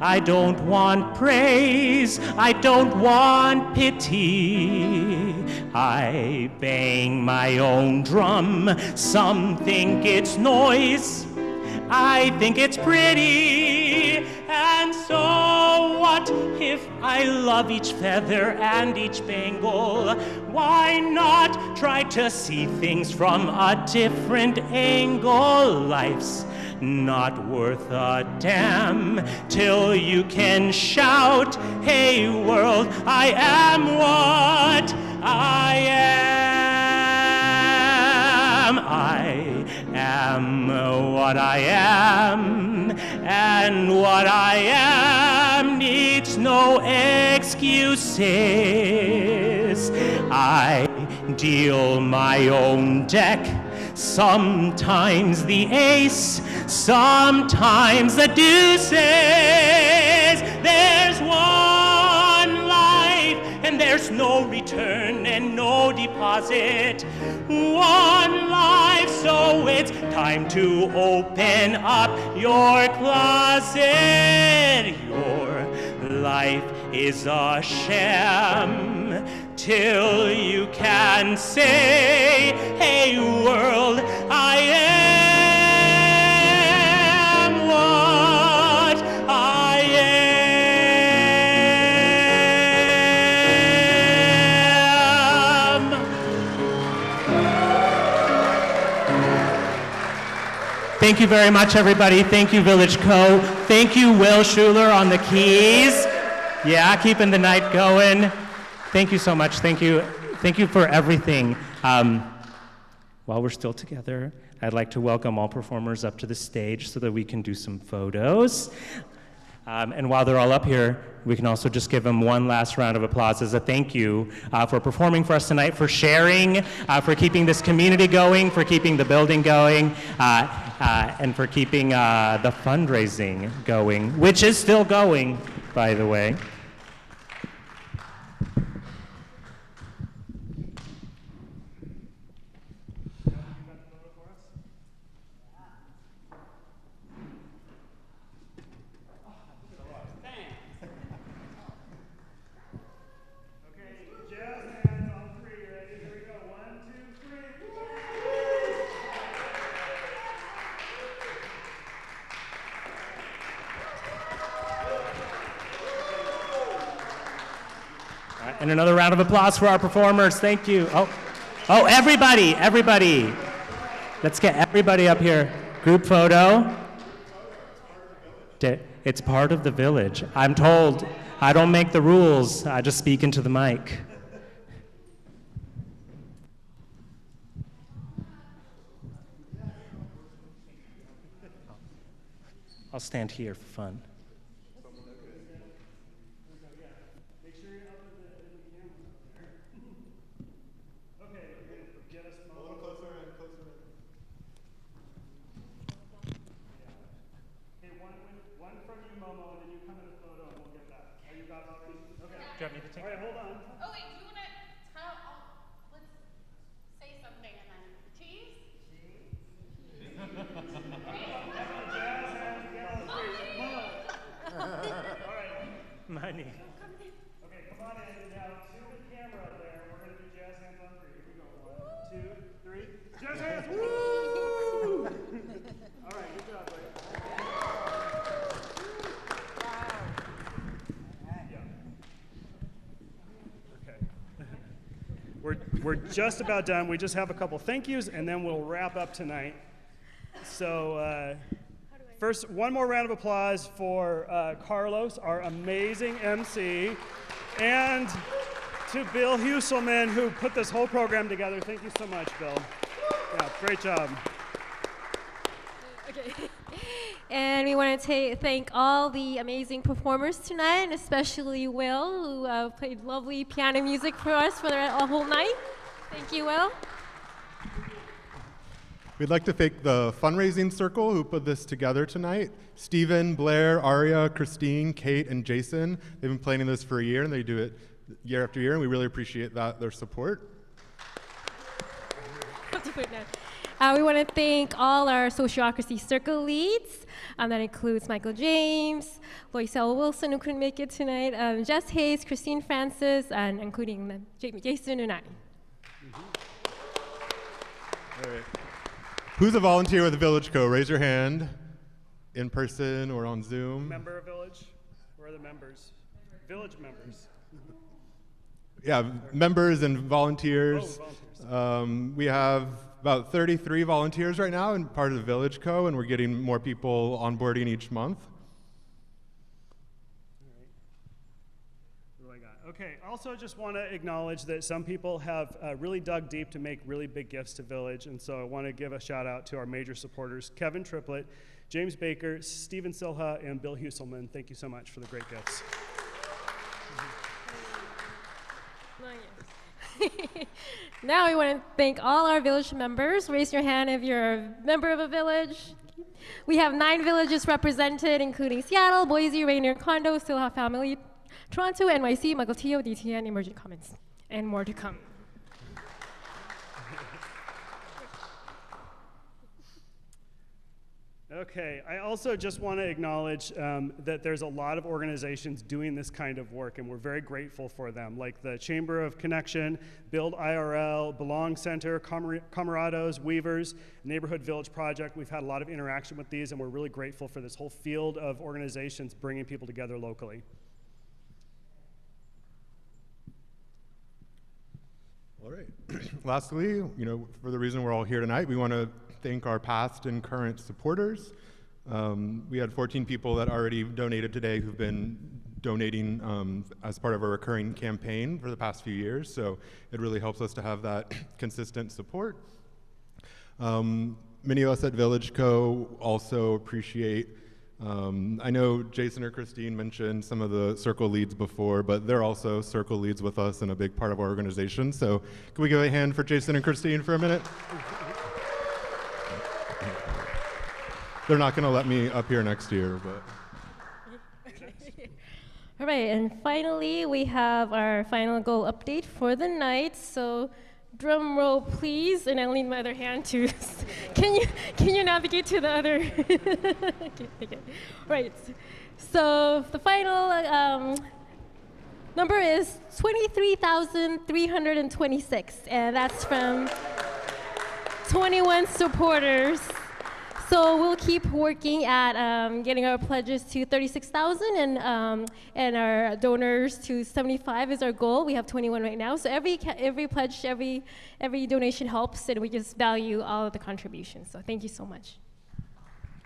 I don't want praise, I don't want pity. I bang my own drum, some think it's noise, I think it's pretty. And so what if I love each feather and each bangle? Why not try to see things from a different angle? Life's not worth a damn till you can shout, hey world, I am what I am. I am what I am, and what I am needs no excuses. I deal my own deck, sometimes the ace, sometimes the deuces. There's one life, and there's no return and no deposit. One life, so it's time to open up your closet. Your life is a sham till you can say, hey world, I am what I am. Thank you very much, everybody. Thank you, Village Co. Thank you, Will Schuler on the keys. Yeah, keeping the night going. Thank you so much. Thank you for everything. While we're still together, I'd like to welcome all performers up to the stage so that we can do some photos. And while they're all up here, we can also just give them one last round of applause as a thank you for performing for us tonight, for sharing, for keeping this community going, for keeping the building going, and for keeping the fundraising going, which is still going, by the way. And another round of applause for our performers. Thank you. Oh, everybody. Let's get everybody up here. Group photo. It's part of the village. I'm told I don't make the rules. I just speak into the mic. I'll stand here for fun. Do you want me to take it? Hold on. Oh, wait, do you want to tell? Let's say something and then cheese? Money. Okay, come on in. Now, to the camera up there. We're going to do jazz hands on 3. Here we go. 1, 2, 3. Jazz hands! Woo! All right, good job, buddy. We're just about done. We just have a couple thank yous, and then we'll wrap up tonight. So first, one more round of applause for Carlos, our amazing MC, and to Bill Husselman, who put this whole program together. Thank you so much, Bill. Yeah, great job. Okay. And we want to thank all the amazing performers tonight, and especially Will, who played lovely piano music for us for the whole night. Thank you, Will. We'd like to thank the fundraising circle who put this together tonight. Stephen, Blair, Aria, Christine, Kate, and Jason. They've been planning this for a year, and they do it year after year, and we really appreciate their support. We want to thank all our Sociocracy Circle leads. That includes Michael James, Loisel Wilson, who couldn't make it tonight, Jess Hayes, Christine Francis, and including Jason and I. All right. Who's a volunteer with the Village Co? Raise your hand, in person or on Zoom. Member of Village? Where are the members? Village members. Yeah, members and volunteers. Oh, volunteers. We have about 33 volunteers right now and part of the Village Co, and we're getting more people onboarding each month. All right. What do I got? Okay, also just want to acknowledge that some people have really dug deep to make really big gifts to Village, and so I want to give a shout out to our major supporters, Kevin Triplett, James Baker, Stephen Silha, and Bill Husselman. Thank you so much for the great gifts. Now we want to thank all our village members. Raise your hand if you're a member of a village. We have 9 villages represented, including Seattle, Boise, Rainier, Condo, Silha Family, Toronto, NYC, Mukilteo, DTN, Emerging Commons, and more to come. Okay, I also just want to acknowledge that there's a lot of organizations doing this kind of work, and we're very grateful for them, like the Chamber of Connection, Build IRL, Belong Center, Camarados, Weavers, Neighborhood Village Project. We've had a lot of interaction with these, and we're really grateful for this whole field of organizations bringing people together locally. All right. Lastly, for the reason we're all here tonight, we want to thank our past and current supporters. We had 14 people that already donated today who've been donating as part of our recurring campaign for the past few years, so it really helps us to have that consistent support. Many of us at Village Co also appreciate, I know Jason or Christine mentioned some of the circle leads before, but they're also circle leads with us and a big part of our organization, so can we give a hand for Jason and Christine for a minute? They're not going to let me up here next year, but. All right, and finally, we have our final goal update for the night. So, drum roll, please, and I'll need my other hand to. Can you navigate to the other? Okay. Right. So the final number is 23,326, and that's from 21 supporters. So we'll keep working at getting our pledges to 36,000 and our donors to 75 is our goal. We have 21 right now. So every pledge, every donation helps, and we just value all of the contributions. So thank you so much.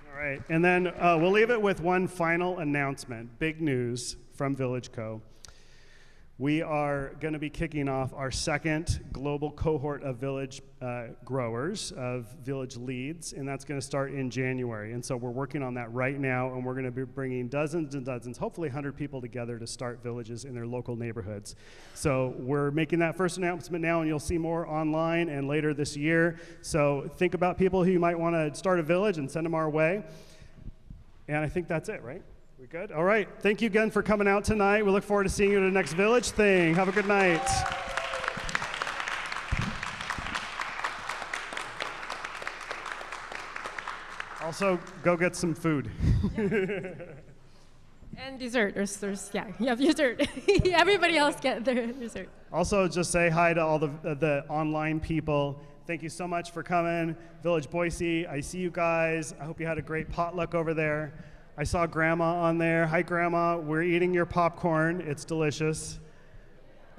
All right, and then we'll leave it with one final announcement. Big news from Village Co. We are going to be kicking off our second global cohort of village growers, of village leads, and that's going to start in January. And so we're working on that right now, and we're going to be bringing dozens and dozens, hopefully 100 people together to start villages in their local neighborhoods. So we're making that first announcement now, and you'll see more online and later this year. So think about people who you might want to start a village and send them our way. And I think that's it, right? We good? All right. Thank you again for coming out tonight. We look forward to seeing you at the next Village thing. Have a good night. Also, go get some food. And dessert. Yeah, you have dessert. Everybody else get their dessert. Also, just say hi to all the online people. Thank you so much for coming. Village Boise, I see you guys. I hope you had a great potluck over there. I saw Grandma on there. Hi, Grandma. We're eating your popcorn. It's delicious.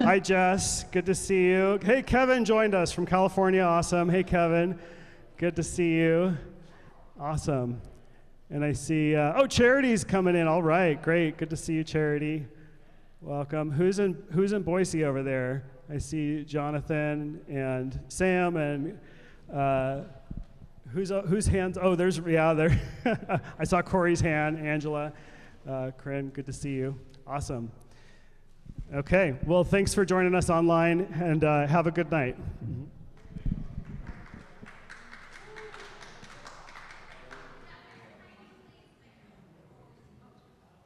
Hi, Jess. Good to see you. Hey, Kevin joined us from California. Awesome. Hey, Kevin. Good to see you. Awesome. And I see, Charity's coming in. All right, great. Good to see you, Charity. Welcome. Who's in Boise over there? I see Jonathan and Sam and whose hands? Oh, there. I saw Corey's hand. Angela, Corinne, good to see you. Awesome. Okay, well, thanks for joining us online, and have a good night.